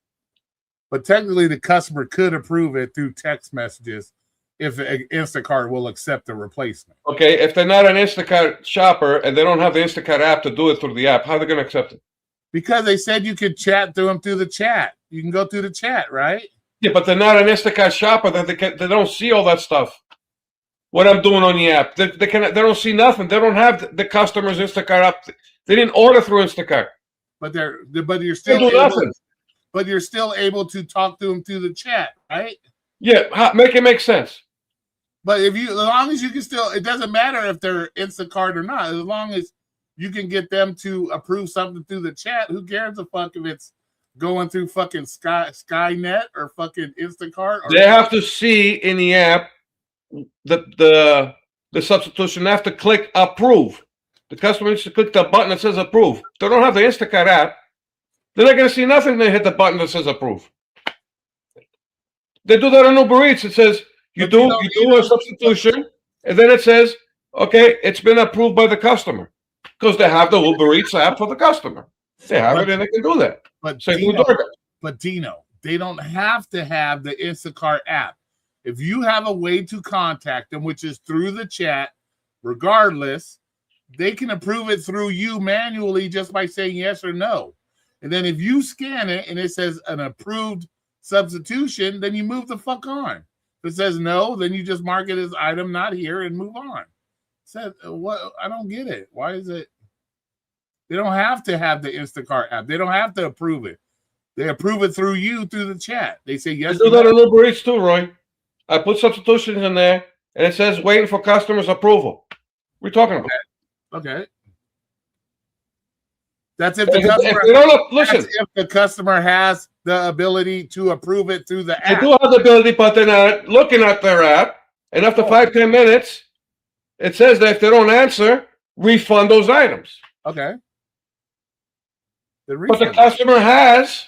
S1: But technically, the customer could approve it through text messages if Instacart will accept the replacement.
S3: Okay, if they're not an Instacart shopper and they don't have the Instacart app to do it through the app, how are they going to accept it?
S1: Because they said you could chat through them through the chat. You can go through the chat, right?
S3: Yeah, but they're not an Instacart shopper. They don't see all that stuff. What I'm doing on the app, they don't see nothing. They don't have the customer's Instacart app. They didn't order through Instacart.
S1: But you're still able to talk to them through the chat, right?
S3: Yeah, make it make sense.
S1: But as long as you can still, it doesn't matter if they're Instacart or not. As long as you can get them to approve something through the chat, who cares a fuck if it's going through fucking Skynet or fucking Instacart?
S3: They have to see in the app the substitution. They have to click approve. The customer needs to click the button that says approve. If they don't have the Instacart app, they're not going to see nothing. They hit the button that says approve. They do that on Uber Eats. It says you do a substitution, and then it says, okay, it's been approved by the customer because they have the Uber Eats app for the customer. They have it, and they can do that.
S1: But Dino, they don't have to have the Instacart app. If you have a way to contact them, which is through the chat, regardless, they can approve it through you manually just by saying yes or no. And then if you scan it and it says an approved substitution, then you move the fuck on. If it says no, then you just mark it as item not here and move on. What? I don't get it. Why is it? They don't have to have the Instacart app. They don't have to approve it. They approve it through you through the chat. They say yes.
S3: I do that on Uber Eats too, Roy. I put substitutions in there, and it says waiting for customer's approval. We're talking about.
S1: Okay. That's if the customer. If the customer has the ability to approve it through the app.
S3: They do have the ability, but they're not looking at their app. And after 5-10 minutes, it says that if they don't answer, refund those items.
S1: Okay.
S3: But the customer has.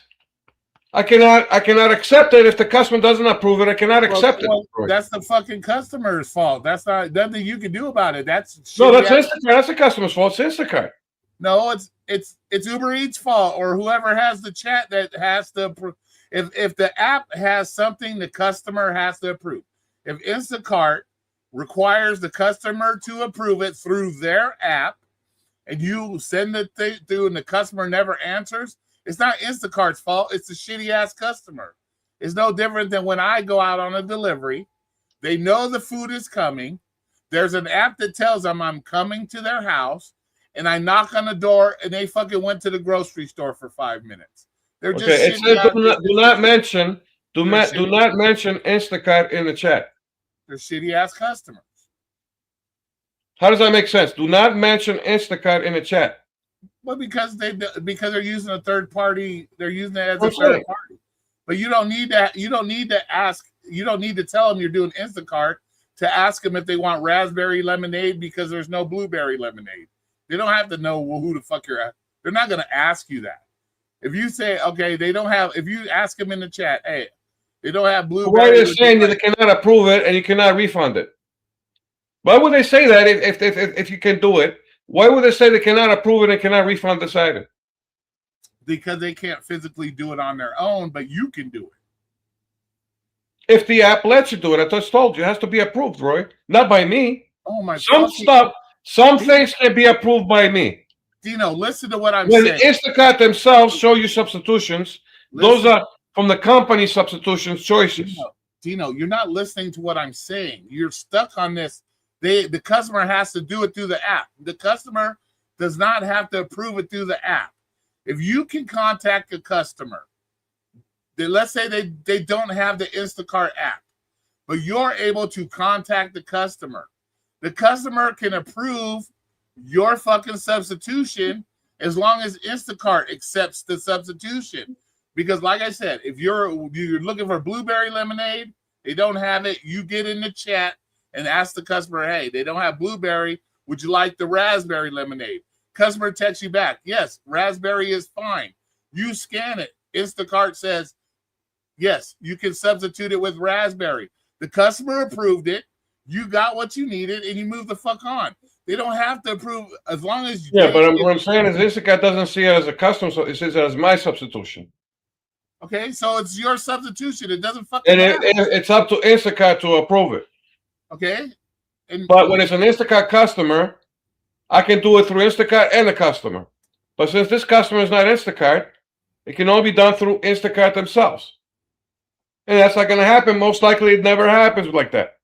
S3: I cannot accept it if the customer doesn't approve it. I cannot accept it.
S1: That's the fucking customer's fault. That's not nothing you can do about it. That's
S3: Instacart. That's the customer's fault. It's Instacart.
S1: No, it's Uber Eats' fault or whoever has the chat that has to approve. If the app has something, the customer has to approve. If Instacart requires the customer to approve it through their app, and you send the thing through and the customer never answers, it's not Instacart's fault. It's the shitty ass customer. It's no different than when I go out on a delivery. They know the food is coming. There's an app that tells them I'm coming to their house, and I knock on the door, and they fucking went to the grocery store for 5 minutes. They're just
S3: it says do not mention Instacart in the chat.
S1: They're shitty ass customers.
S3: How does that make sense? Do not mention Instacart in the chat.
S1: Well, because they're using a third party, they're using it as a third party. But you don't need that. You don't need to ask. You don't need to tell them you're doing Instacart to ask them if they want raspberry lemonade because there's no blueberry lemonade. They don't have to know who the fuck you're at. They're not going to ask you that. If you say, okay, they don't have. If you ask them in the chat, hey, they don't have blueberry.
S3: Why are they saying that they cannot approve it and you cannot refund it? Why would they say that if you can do it? Why would they say they cannot approve it and cannot refund this item?
S1: Because they can't physically do it on their own, but you can do
S3: it. If the app lets you do it, I just told you, it has to be approved, Roy. Not by me.
S1: Oh my!
S3: Some things can be approved by me.
S1: Dino, listen to what I'm saying.
S3: When Instacart themselves show you substitutions, those are from the company substitutions choices.
S1: Dino, you're not listening to what I'm saying. You're stuck on this. The customer has to do it through the app. The customer does not have to approve it through the app. If you can contact a customer, let's say they don't have the Instacart app, but you're able to contact the customer can approve your fucking substitution as long as Instacart accepts the substitution. Because like I said, if you're looking for blueberry lemonade, they don't have it, you get in the chat and ask the customer, hey, they don't have blueberry. Would you like the raspberry lemonade? Customer texts you back, yes, raspberry is fine. You scan it. Instacart says, yes, you can substitute it with raspberry. The customer approved it. You got what you needed, and you move the fuck on. They don't have to approve as long as.
S3: Yeah, but what I'm saying is Instacart doesn't see it as a custom, so it sees it as my substitution.
S1: Okay, so it's your substitution. It doesn't fucking
S3: And
S1: matter.
S3: it's up to Instacart to approve it.
S1: Okay.
S3: But when it's an Instacart customer, I can do it through Instacart and the customer. But since this customer is not Instacart, it can all be done through Instacart themselves. And that's not going to happen. Most likely, it never happens like that.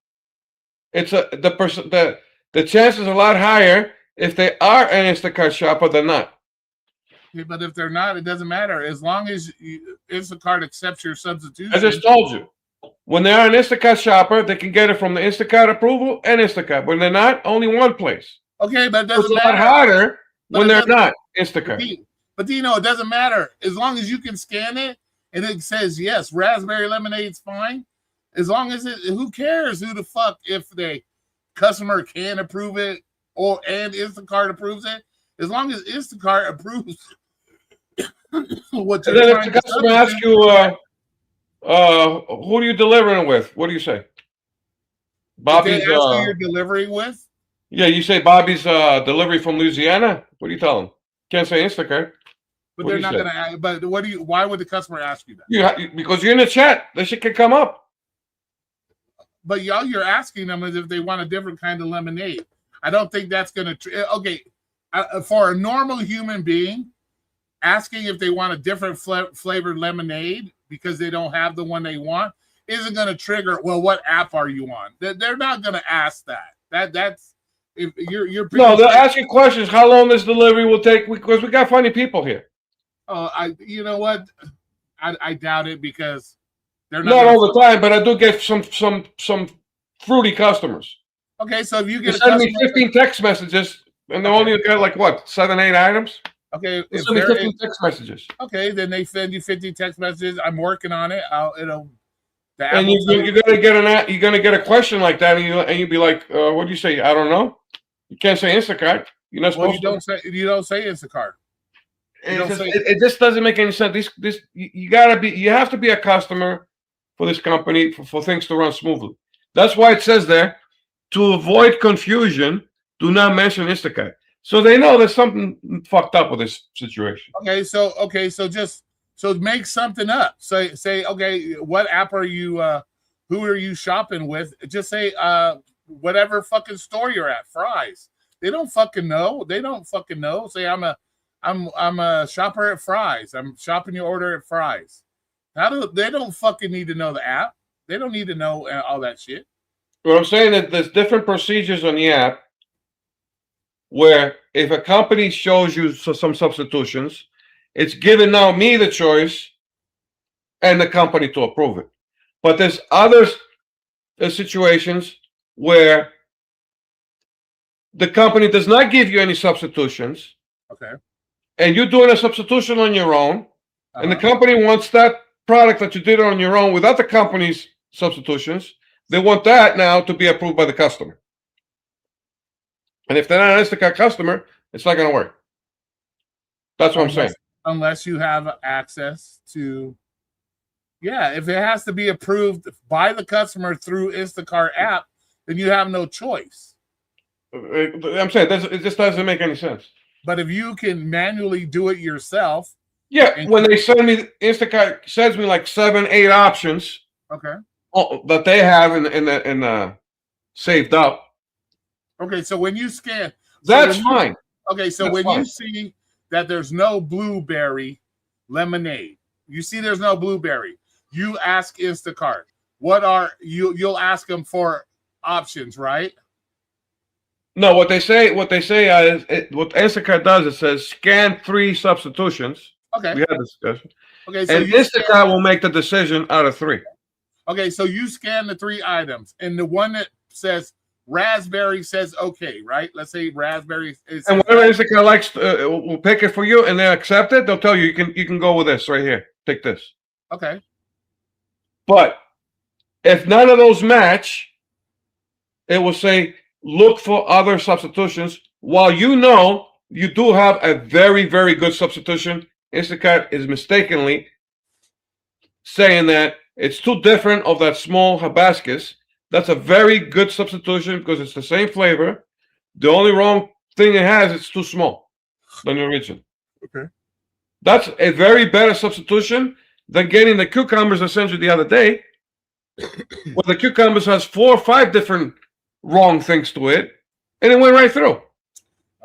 S3: It's the chances are a lot higher if they are an Instacart shopper than not.
S1: Yeah, but if they're not, it doesn't matter. As long as Instacart accepts your substitution.
S3: I just told you. When they're an Instacart shopper, they can get it from the Instacart approval and Instacart. When they're not, only one place.
S1: Okay, but it doesn't
S3: it's a lot
S1: matter.
S3: harder when they're not Instacart.
S1: But Dino, it doesn't matter. As long as you can scan it and it says, yes, raspberry lemonade's fine. As long as who cares who the fuck if the customer can approve it and Instacart approves it. As long as Instacart approves what you're
S3: then
S1: trying
S3: if the customer asks you, who are you delivering with? What do you say? Bobby's.
S1: Who you're delivering with?
S3: Yeah, you say Bobby's delivery from Louisiana. What do you tell them? Can't say Instacart.
S1: But they're not gonna. But why would the customer ask you that?
S3: Because you're in the chat. That shit can come up.
S1: But you're asking them as if they want a different kind of lemonade. I don't think that's gonna. Okay, for a normal human being, asking if they want a different flavored lemonade because they don't have the one they want isn't going to trigger. Well, what app are you on? They're not going to ask that. That's if you're.
S3: No, they're asking questions. How long this delivery will take? Because we got funny people here.
S1: Oh, you know what? I doubt it because they're
S3: not all the time, but I do get some fruity customers.
S1: Okay, so if you get
S3: send me 15 text messages and they only get like what 7-8 items.
S1: Okay,
S3: if send me 15 text messages.
S1: Okay, then they send you 50 text messages. I'm working on it.
S3: And you're gonna get a question like that, and you'll be like, "What do you say? I don't know." You can't say Instacart. You're not supposed
S1: to. You don't say Instacart.
S3: It just doesn't make any sense. You have to be a customer for this company for things to run smoothly. That's why it says there, to avoid confusion, do not mention Instacart. So they know there's something fucked up with this situation.
S1: Okay, so make something up. Say, okay, what app are you? Who are you shopping with? Just say, whatever fucking store you're at. Fry's. They don't fucking know. Say, I'm a shopper at Fry's. I'm shopping your order at Fry's. They don't fucking need to know the app. They don't need to know all that shit.
S3: Well, I'm saying that there's different procedures on the app where if a company shows you some substitutions, it's given now me the choice and the company to approve it. But there's other situations where the company does not give you any substitutions.
S1: Okay.
S3: And you're doing a substitution on your own, and the company wants that product that you did on your own without the company's substitutions. They want that now to be approved by the customer. And if they're not an Instacart customer, it's not going to work. That's what I'm saying.
S1: Unless you have access to, if it has to be approved by the customer through Instacart app, then you have no choice.
S3: I'm saying it just doesn't make any sense.
S1: But if you can manually do it yourself.
S3: Yeah, when they send me, Instacart sends me like 7-8 options.
S1: Okay.
S3: That they have in saved up.
S1: Okay, so when you scan,
S3: that's fine.
S1: Okay, so when you see that there's no blueberry lemonade, you see there's no blueberry, you ask Instacart, you'll ask them for options, right?
S3: No, what they say is what Instacart does, it says scan 3 substitutions.
S1: Okay.
S3: We had a discussion.
S1: Okay, so
S3: and Instacart will make the decision out of 3.
S1: Okay, so you scan the 3 items, and the one that says raspberry says okay, right? Let's say raspberry is.
S3: And whatever Instacart likes, will pick it for you, and they accept it. They'll tell you you can go with this right here. Take this.
S1: Okay.
S3: But if none of those match, it will say look for other substitutions. While you do have a very, very good substitution, Instacart is mistakenly saying that it's too different of that small hibiscus. That's a very good substitution because it's the same flavor, The only wrong thing it has, it's too small than the original.
S1: Okay.
S3: That's a very better substitution than getting the cucumbers I sent you the other day. Where the cucumbers has 4 or 5 different wrong things to it, and it went right through.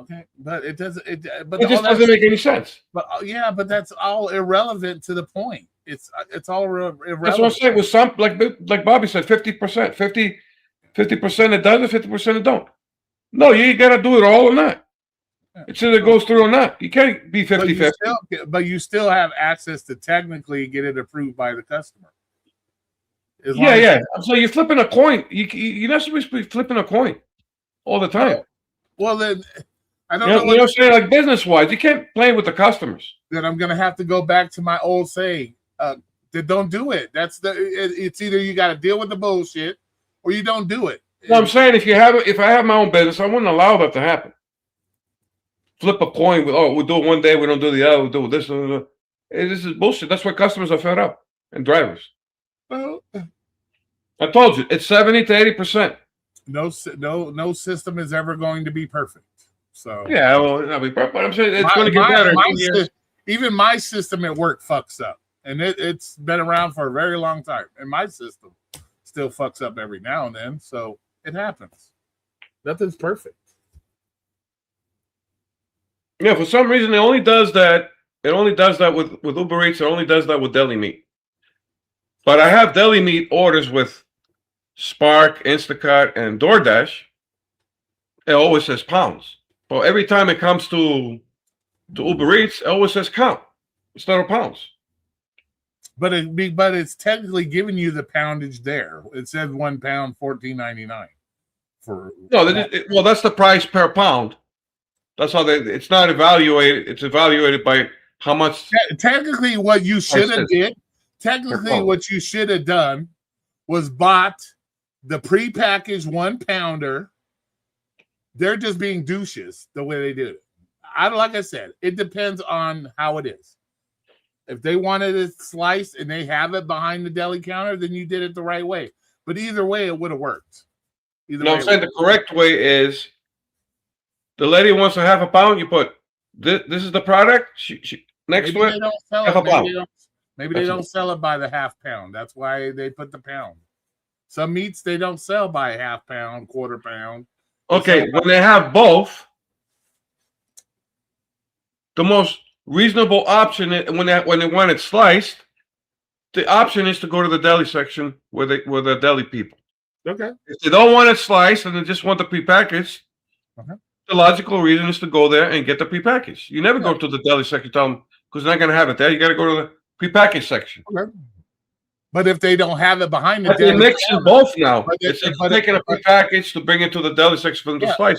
S1: Okay, but it doesn't. But
S3: It just doesn't make any sense.
S1: But yeah, but that's all irrelevant to the point. It's all irrelevant.
S3: That's what I'm saying. With some, like Bobby said, 50%, 50% it does, and 50% it don't. No, you gotta do it all or not. It's either goes through or not. You can't be 50-50.
S1: But you still have access to technically get it approved by the customer.
S3: Yeah. So you're flipping a coin. You're not supposed to be flipping a coin all the time.
S1: Well, then I don't
S3: know.
S1: know.
S3: You know what I'm saying? Like business wise, you can't play with the customers.
S1: Then I'm gonna have to go back to my old saying. That don't do it. It's either you got to deal with the bullshit or you don't do it.
S3: No, I'm saying if I have my own business, I wouldn't allow that to happen. Flip a coin with we'll do it one day, we don't do the other, we'll do this. This is bullshit. That's why customers are fed up and drivers.
S1: Well,
S3: I told you it's 70 to 80%.
S1: No system is ever going to be perfect. So
S3: yeah, well, not be perfect. But I'm saying it's going to get better.
S1: Even my system at work fucks up, and it's been around for a very long time. And my system still fucks up every now and then, so it happens. Nothing's perfect.
S3: Yeah, for some reason it only does that. It only does that with Uber Eats. It only does that with deli meat. But I have deli meat orders with Spark, Instacart, and DoorDash. It always says pounds. But every time it comes to Uber Eats, it always says count instead of pounds.
S1: But it's technically giving you the poundage there. It says 1 pound, $14.99 for.
S3: No, well, that's the price per pound. That's how it's not evaluated. It's evaluated by how much.
S1: Technically, what you should have did. Technically, what you should have done was bought the prepackaged 1 pounder. They're just being douches the way they did it. Like I said, it depends on how it is. If they wanted it sliced and they have it behind the deli counter, then you did it the right way. But either way, it would have worked.
S3: No, I'm saying the correct way is the lady wants a half a pound. You put this is the product. She next to it, half a pound.
S1: Maybe they don't sell it by the half pound. That's why they put the pound. Some meats they don't sell by a half pound, quarter pound.
S3: Okay, when they have both, the most reasonable option when they want it sliced, the option is to go to the deli section with the deli people.
S1: Okay. If
S3: they don't want it sliced and they just want the prepackaged, the logical reason is to go there and get the prepackaged. You never go to the deli section, tell them because they're not going to have it there. You got to go to the prepackaged section.
S1: Okay. But if they don't have it behind the
S3: deli, they're mixing both now. It's taking a prepackaged to bring it to the deli section for them to slice.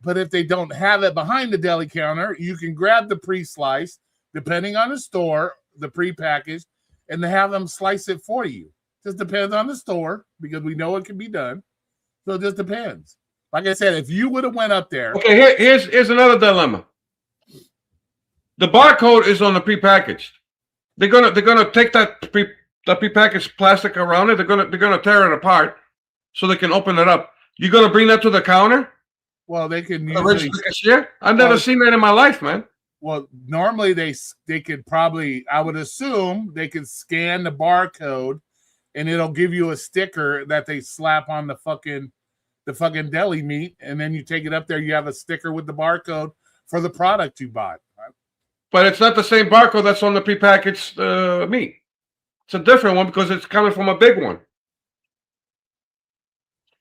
S1: But if they don't have it behind the deli counter, you can grab the pre-sliced, depending on the store, the prepackaged, and they have them slice it for you. Just depends on the store because we know it can be done. So it just depends. Like I said, if you would have went up there.
S3: Okay, here's another dilemma. The barcode is on the prepackaged. They're gonna take that prepackaged plastic around it. They're gonna tear it apart so they can open it up. You're gonna bring that to the counter?
S1: Well, they can
S3: usually. I've never seen that in my life, man.
S1: Well, normally they could probably, I would assume, they could scan the barcode, and it'll give you a sticker that they slap on the fucking deli meat, and then you take it up there. You have a sticker with the barcode for the product you bought.
S3: But it's not the same barcode that's on the prepackaged meat. It's a different one because it's coming from a big one.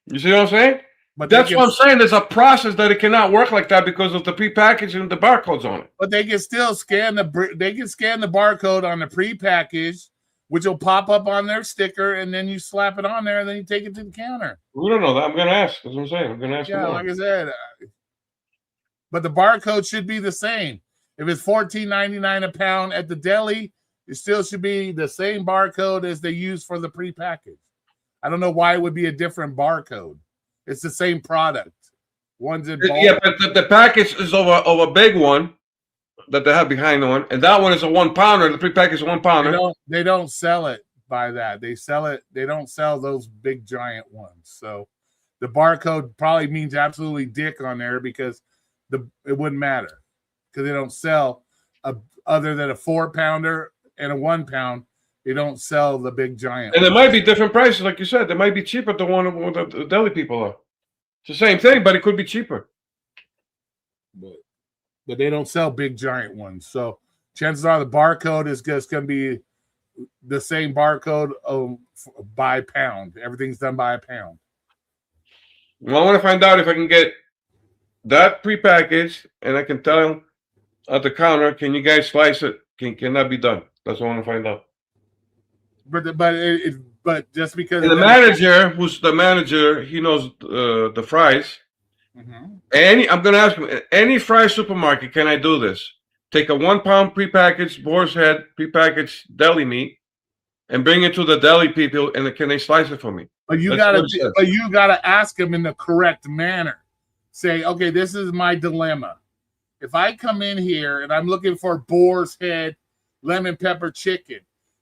S3: You see what I'm saying? But that's what I'm saying. There's a process that it cannot work like that because of the prepackaged and the barcodes on it.
S1: But they can still scan the barcode on the prepackaged, which will pop up on their sticker, and then you slap it on there, and then you take it to the counter.
S3: We don't know that. I'm going to ask. That's what I'm saying. I'm going to ask.
S1: Yeah, like I said. But the barcode should be the same. If it's $14.99 a pound at the deli, it still should be the same barcode as they use for the prepackaged. I don't know why it would be a different barcode. It's the same product. One's in bulk.
S3: Yeah, but the package is over a big one that they have behind on, and that one is a 1 pounder. The prepackaged is a 1 pounder.
S1: They don't sell it by that. They don't sell those big giant ones. So The barcode probably means absolutely dick on there because it wouldn't matter because they don't sell other than a 4-pounder and a 1 pound. They don't sell the big giant.
S3: And there might be different prices, like you said. They might be cheaper than one of the deli people are. It's the same thing, but it could be cheaper.
S1: But they don't sell big giant ones. So chances are the barcode is just going to be the same barcode by pound. Everything's done by a pound.
S3: Well, I want to find out if I can get that prepackaged, and I can tell them at the counter, can you guys slice it? Can that be done? That's what I want to find out.
S1: But just because
S3: and the manager, who's the manager, he knows the fries. Mm-hmm. I'm going to ask him, any fry supermarket, can I do this? Take a 1 pound prepackaged boar's head, prepackaged deli meat, and bring it to the deli people, and can they slice it for me?
S1: But you gotta ask them in the correct manner. Say, okay, this is my dilemma. If I come in here and I'm looking for boar's head, lemon pepper chicken,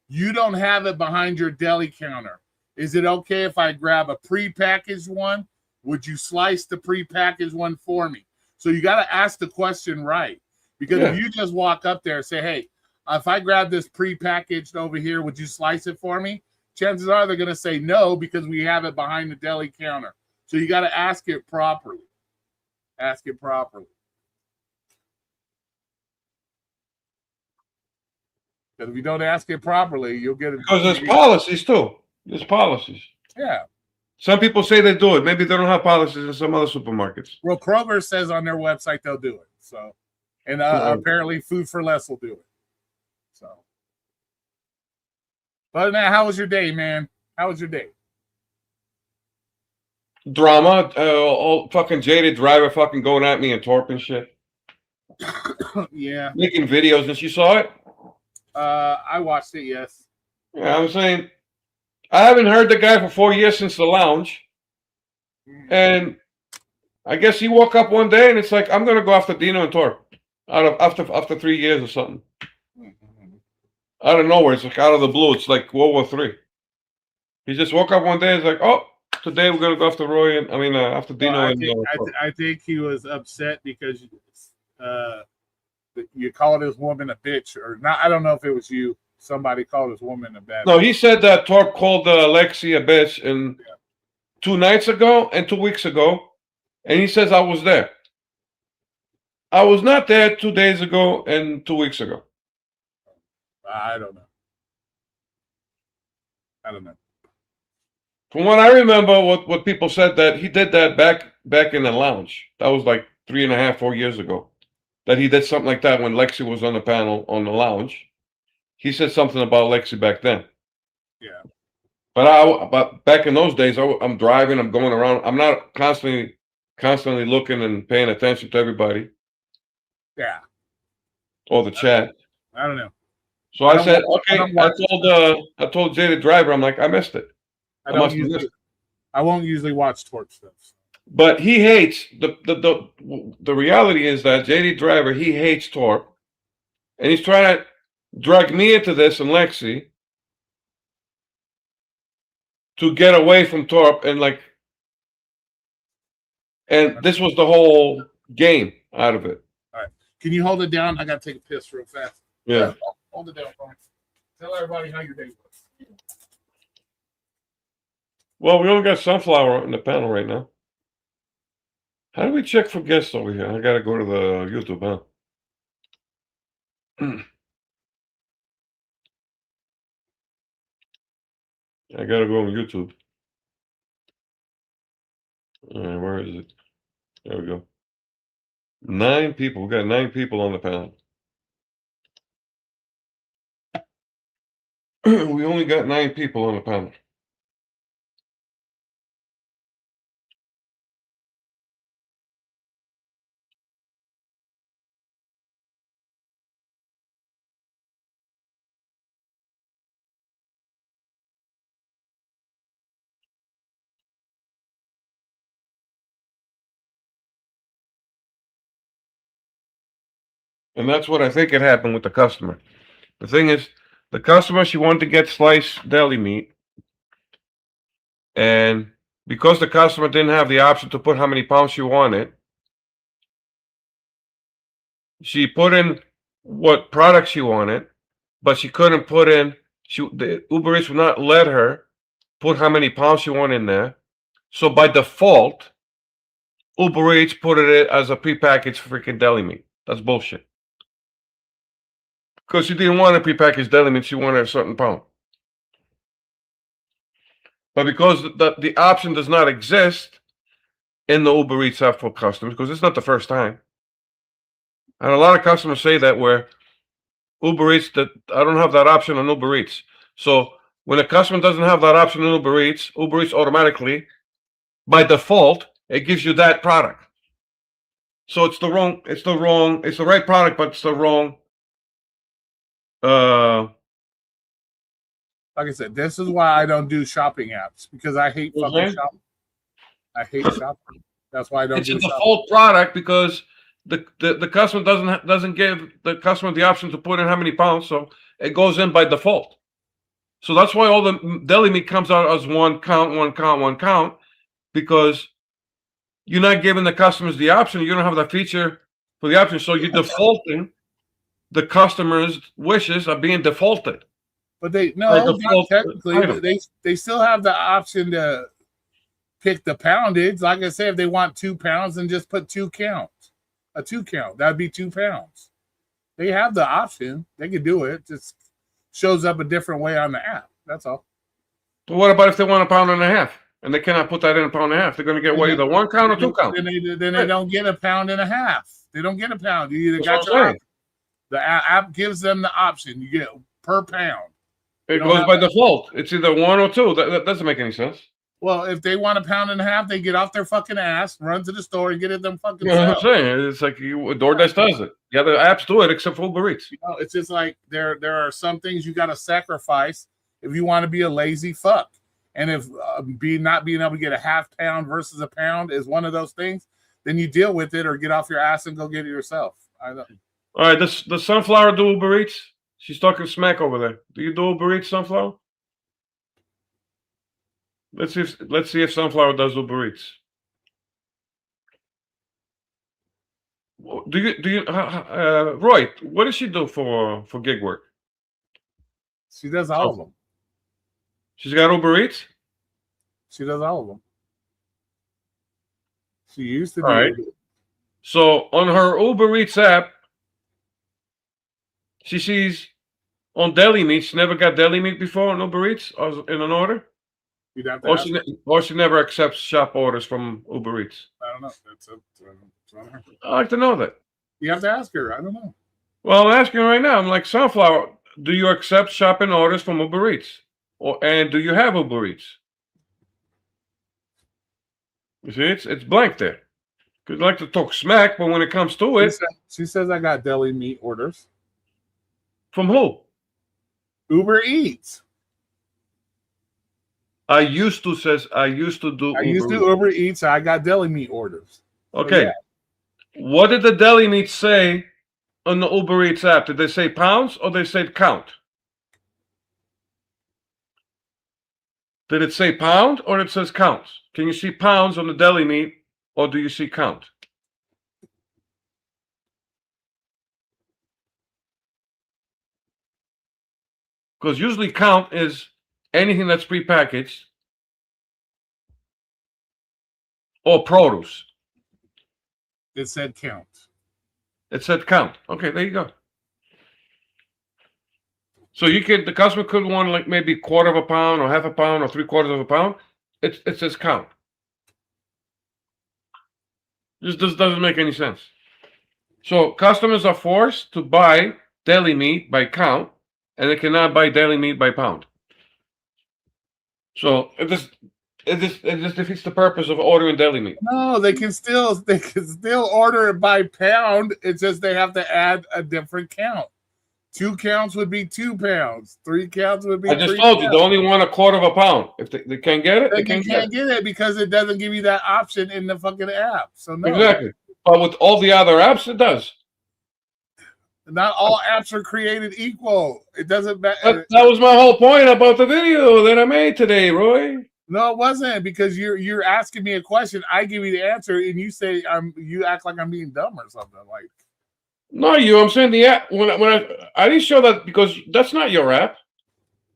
S1: you don't have it behind your deli counter. Is it okay if I grab a prepackaged one? Would you slice the prepackaged one for me? So you got to ask the question right. Because if you just walk up there and say, hey, if I grab this prepackaged over here, would you slice it for me? Chances are they're going to say no because we have it behind the deli counter. So you got to ask it properly. Ask it properly. Because if you don't ask it properly, you'll get it.
S3: Because there's policies too. There's policies.
S1: Yeah.
S3: Some people say they do it. Maybe they don't have policies in some other supermarkets.
S1: Well, Kroger says on their website they'll do it. So, and apparently Food for Less will do it. So, but now, how was your day, man? How was your day?
S3: Drama. All fucking jaded driver fucking going at me and Torp and shit.
S1: Yeah.
S3: Making videos, and she saw it?
S1: I watched it, yes.
S3: Yeah, I'm saying, I haven't heard the guy for 4 years since the lounge. And I guess he woke up one day and it's like, I'm going to go after Dino and Torp. After 3 years or something. Out of nowhere. It's like out of the blue. It's like World War III. He just woke up one day and it's like, oh, today we're going to go after Roy and, after Dino.
S1: I think he was upset because you called his woman a bitch or not. I don't know if it was you. Somebody called his woman a bad.
S3: No, he said that Torp called Lexi a bitch 2 nights ago and 2 weeks ago, and he says I was there. I was not there 2 days ago and 2 weeks ago.
S1: I don't know.
S3: From what I remember, what people said that he did that back in the lounge. That was like 3.5, 4 years ago. That he did something like that when Lexi was on the panel on the lounge. He said something about Lexi back then.
S1: Yeah.
S3: But back in those days, I'm driving, I'm going around. I'm not constantly looking and paying attention to everybody.
S1: Yeah.
S3: Or the chat.
S1: I don't know.
S3: So I said, okay. I told Jay the driver, I'm like, I missed it.
S1: I won't usually watch Torp stuff.
S3: But he hates the reality is that JD driver, he hates Torp, and he's trying to drag me into this and Lexi to get away from Torp and this was the whole game out of it.
S1: All right. Can you hold it down? I gotta take a piss real fast.
S3: Yeah.
S1: Hold it down for me. Tell everybody how your day was.
S3: Well, we only got Sunflower in the panel right now. How do we check for guests over here? I gotta go to the YouTube, huh? I gotta go on YouTube. All right, where is it? There we go. 9 people. We got 9 people on the panel. We only got 9 people on the panel. And that's what I think had happened with the customer. The thing is, the customer, she wanted to get sliced deli meat. And because the customer didn't have the option to put how many pounds she wanted, she put in what product she wanted, but she couldn't put in. The Uber Eats would not let her put how many pounds she wanted in there. So by default, Uber Eats put it as a prepackaged freaking deli meat. That's bullshit. Because she didn't want a prepackaged deli meat, she wanted a certain pound. But because the option does not exist in the Uber Eats app for customers, because it's not the first time. And a lot of customers say that where Uber Eats, that I don't have that option on Uber Eats. So when a customer doesn't have that option on Uber Eats automatically, by default, it gives you that product. So it's the right product, but it's the wrong.
S1: Like I said, this is why I don't do shopping apps, because I hate fucking shopping. I hate shopping. That's why I don't.
S3: It's a default product because the customer doesn't give the customer the option to put in how many pounds, so it goes in by default. So that's why all the deli meat comes out as one count, because you're not giving the customers the option. You don't have that feature for the option, so you're defaulting. The customer's wishes are being defaulted.
S1: But not technically. They still have the option to pick the poundage. Like I said, if they want 2 pounds, then just put 2 counts. A 2 count. That'd be 2 pounds. They have the option. They can do it. Just shows up a different way on the app. That's all.
S3: But what about if they want a pound and a half and they cannot put that in a pound and a half? They're going to get either 1 count or 2 counts.
S1: Then they don't get a pound and a half. They don't get a pound. You either got your option. The app gives them the option. You get per pound.
S3: It goes by default. It's either 1 or 2. That doesn't make any sense.
S1: Well, if they want a pound and a half, they get off their fucking ass, run to the store, and get it them fucking.
S3: You know what I'm saying? It's like DoorDash does it. The other apps do it, except for Uber Eats.
S1: It's just like there are some things you got to sacrifice if you want to be a lazy fuck. And if not being able to get a half pound versus a pound is one of those things, then you deal with it or get off your ass and go get it yourself. All
S3: right, does Sunflower do Uber Eats? She's talking smack over there. Do you do Uber Eats, Sunflower? Let's see if Sunflower does Uber Eats. Do you Roy? What does she do for gig work?
S1: She does all of them.
S3: She's got Uber Eats.
S1: She does all of them. She used to.
S3: All right. So on her Uber Eats app, she sees on deli meat. She never got deli meat before on Uber Eats in an order. Or she never accepts shop orders from Uber Eats.
S1: I don't know. That's
S3: I like to know that.
S1: You have to ask her. I don't know.
S3: Well, I'm asking right now. I'm like, Sunflower, do you accept shopping orders from Uber Eats? And do you have Uber Eats? You see, it's blank there. Because I like to talk smack, but when it comes to it...
S1: She says I got deli meat orders.
S3: From who?
S1: Uber Eats.
S3: I used to do
S1: Uber Eats. I got deli meat orders.
S3: Okay. So, yeah. What did the deli meat say on the Uber Eats app? Did they say pounds or they say count? Did it say pound or it says count? Can you see pounds on the deli meat or do you see count? Because usually count is anything that's prepackaged or produce.
S1: It said count.
S3: It said count. Okay, there you go. So the customer could want like maybe 1/4 pound or 1/2 pound or 3/4 pound. It says count. This doesn't make any sense. So customers are forced to buy deli meat by count, and they cannot buy deli meat by pound. So it just defeats the purpose of ordering deli meat.
S1: No, they can still order it by pound. It's just they have to add a different count. 2 counts would be 2 pounds. 3 counts would be.
S3: I just told you they only want 1/4 pound. If they can't get it, they can't
S1: get it because it doesn't give you that option in the fucking app. So no.
S3: Exactly. But with all the other apps, it does.
S1: Not all apps are created equal. It doesn't matter.
S3: That was my whole point about the video that I made today, Roy.
S1: No, it wasn't because you're asking me a question. I give you the answer, and you say you act like I'm being dumb or something. Like,
S3: No, I'm saying the app. I didn't show that because that's not your app.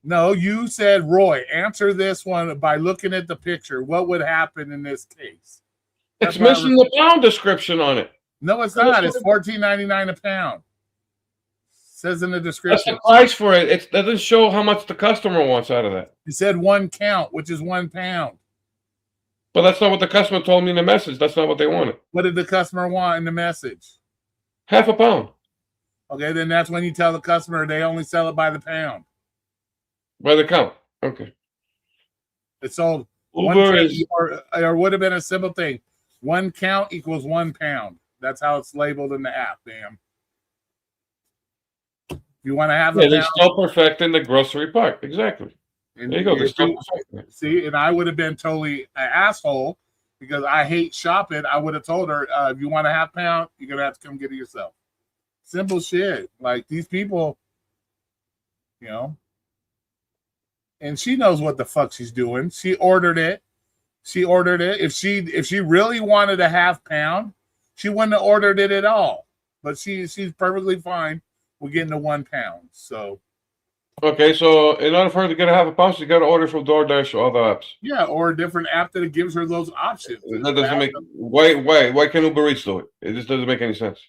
S1: no, you said, Roy, answer this one by looking at the picture. What would happen in this case?
S3: It's missing the pound description on it.
S1: No, it's not. It's $14.99 a pound. Says in the
S3: That's
S1: description.
S3: the price for it. It doesn't show how much the customer wants out of that.
S1: It said 1 count, which is 1 pound.
S3: But that's not what the customer told me in the message. That's not what they wanted.
S1: What did the customer want in the message?
S3: Half a pound.
S1: Okay, then that's when you tell the customer they only sell it by the pound.
S3: By the count. Okay.
S1: It's sold.
S3: Uber is
S1: or would have been a simple thing. 1 count equals 1 pound. That's how it's labeled in the app, damn. If you want to have
S3: they're still perfecting the grocery part. Exactly.
S1: And
S3: there you go. They're still perfecting it.
S1: See, and I would have been totally an asshole because I hate shopping. I would have told her, if you want a half pound, you're gonna have to come get it yourself. Simple shit. Like these people, you know. And she knows what the fuck she's doing. She ordered it. If she really wanted a half pound, she wouldn't have ordered it at all. But she's perfectly fine with getting the 1 pound. So
S3: okay, so in order for her to get a half a pound, she got to order from DoorDash or other apps.
S1: yeah, or a different app that gives her those options.
S3: That doesn't make why can't Uber Eats do it? It just doesn't make any sense.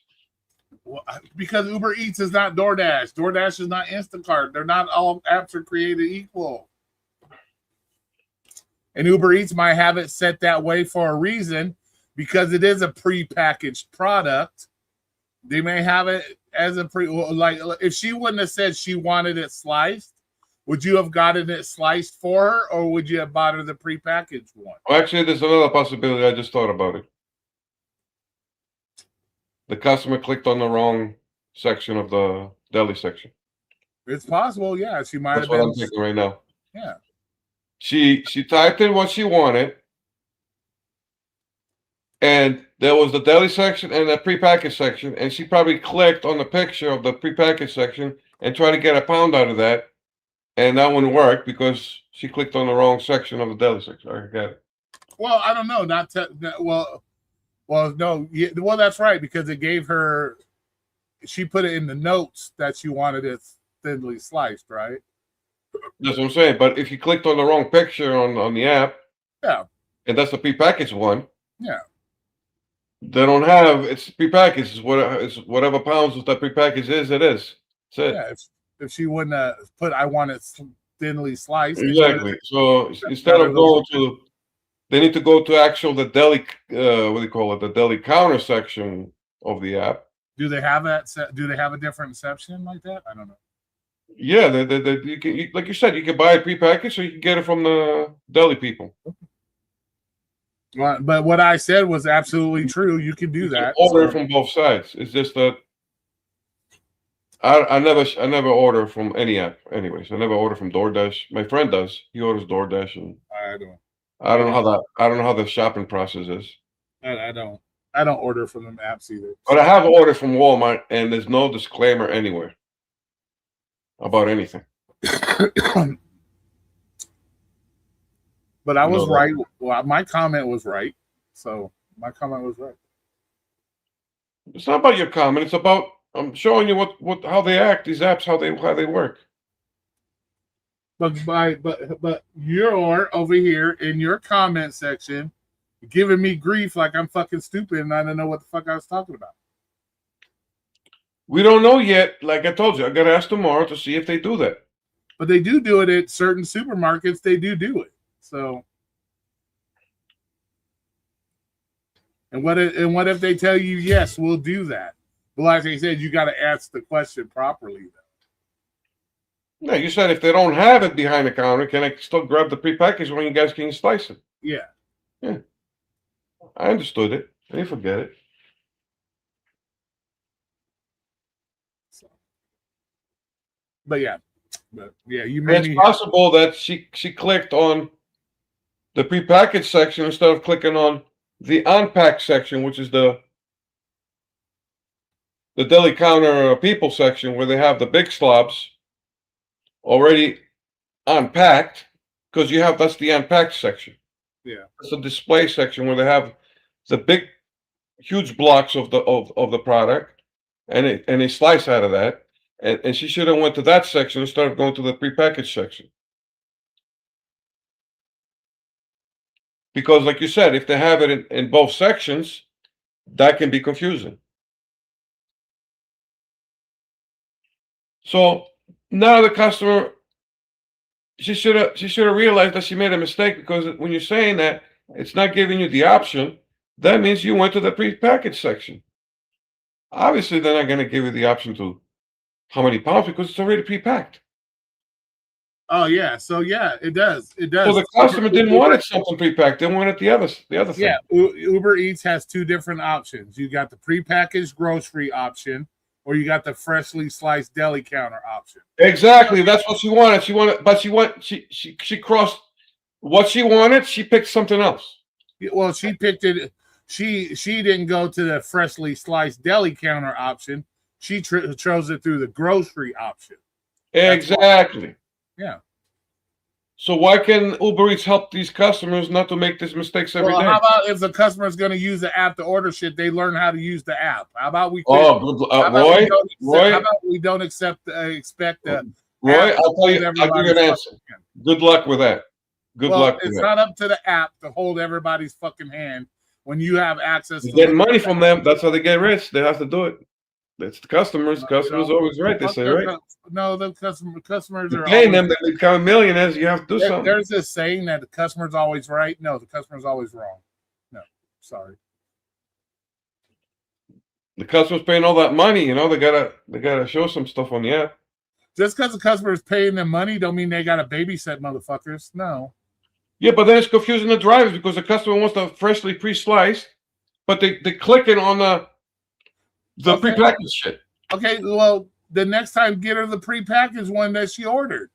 S1: Well, because Uber Eats is not DoorDash. DoorDash is not Instacart. They're not all apps are created equal. And Uber Eats might have it set that way for a reason because it is a pre-packaged product. They may have it as a like if she wouldn't have said she wanted it sliced, would you have gotten it sliced for her, or would you have bought her the pre-packaged one?
S3: Well, actually, there's another possibility. I just thought about it. The customer clicked on the wrong section of the deli section.
S1: It's possible, yeah. She might
S3: That's
S1: have
S3: what
S1: been.
S3: I'm thinking right now.
S1: Yeah.
S3: She typed in what she wanted, and there was the deli section and the prepackaged section, and she probably clicked on the picture of the prepackaged section and tried to get a pound out of that, and that wouldn't work because she clicked on the wrong section of the deli section. I get it.
S1: Well, I don't know. No. Yeah, well, that's right because it gave her. She put it in the notes that she wanted it thinly sliced, right?
S3: That's what I'm saying. But if you clicked on the wrong picture on the app,
S1: yeah,
S3: and that's the prepackaged one,
S1: yeah,
S3: they don't have it's prepackaged. It's whatever pounds that prepackaged is. It is. That's it.
S1: Yeah. If she wouldn't have put, I want it thinly sliced.
S3: Exactly. So instead of going to, they need to go to the deli. What do you call it? The deli counter section of the app.
S1: Do they have that? Do they have a different section like that? I don't know.
S3: Yeah, you can, like you said, you can buy it prepackaged, or you can get it from the deli people.
S1: Well, but what I said was absolutely true. You can do that.
S3: Order it from both sides. It's just that I never order from any app. Anyways, I never order from DoorDash. My friend does. He orders DoorDash, and I don't know how the shopping process is.
S1: I don't order from them apps either.
S3: But I have ordered from Walmart, and there's no disclaimer anywhere about anything.
S1: But I was right. Well, my comment was right. So my comment was right.
S3: It's not about your comment. It's about I'm showing you how they act. These apps, how they work.
S1: But you're over here in your comment section giving me grief like I'm fucking stupid and I don't know what the fuck I was talking about.
S3: We don't know yet. Like I told you, I got to ask tomorrow to see if they do that.
S1: But they do it at certain supermarkets. They do it. So, and what if they tell you yes, we'll do that? But like I said, you got to ask the question properly.
S3: No, you said if they don't have it behind the counter, can I still grab the prepackaged when you guys can slice it?
S1: Yeah.
S3: I understood it. I didn't forget it.
S1: But yeah, you made
S3: It's possible that she clicked on the prepackaged section instead of clicking on the unpacked section, which is the deli counter people section where they have the big slabs already unpacked, because that's the unpacked section.
S1: Yeah.
S3: It's the display section where they have the big, huge blocks of the product, and they slice out of that. And she should have went to that section instead of going to the prepackaged section. Because, like you said, if they have it in both sections, that can be confusing. So now the customer, she should have realized that she made a mistake, because when you're saying that it's not giving you the option, that means you went to the prepackaged section. Obviously, they're not going to give you the option to how many pounds, because it's already prepacked.
S1: Oh yeah, so yeah, it does. It does.
S3: So the customer didn't want it something prepacked; they wanted the other thing.
S1: Yeah, Uber Eats has two different options. You got the prepackaged grocery option, or you got the freshly sliced deli counter option.
S3: Exactly, that's what she wanted. She crossed what she wanted. She picked something else.
S1: Well, she picked it. She didn't go to the freshly sliced deli counter option. She chose it through the grocery option.
S3: Exactly.
S1: Yeah.
S3: So why can Uber Eats help these customers not to make these mistakes every day?
S1: How about if the customer is going to use the app to order shit, they learn how to use the app? How about we?
S3: Roy,
S1: how about we don't expect
S3: Roy, I'll tell you. I'll give you an answer. Good luck with that. Good luck.
S1: It's not up to the app to hold everybody's fucking hand when you have access to
S3: getting money from them. That's how they get rich. They have to do it. It's the customers. The customers always right. They say, right?
S1: No, the customers are
S3: paying them. They become millionaires. You have to do something.
S1: There's this saying that the customer's always right. No, the customer's always wrong. No, sorry.
S3: The customer's paying all that money. You know, they gotta show some stuff on the app.
S1: Just because the customer is paying them money, don't mean they gotta babysit motherfuckers. No.
S3: Yeah, but then it's confusing the drivers, because the customer wants the freshly pre-sliced, but they clicking on the prepackaged shit.
S1: Okay, well, the next time get her the prepackaged one that she ordered.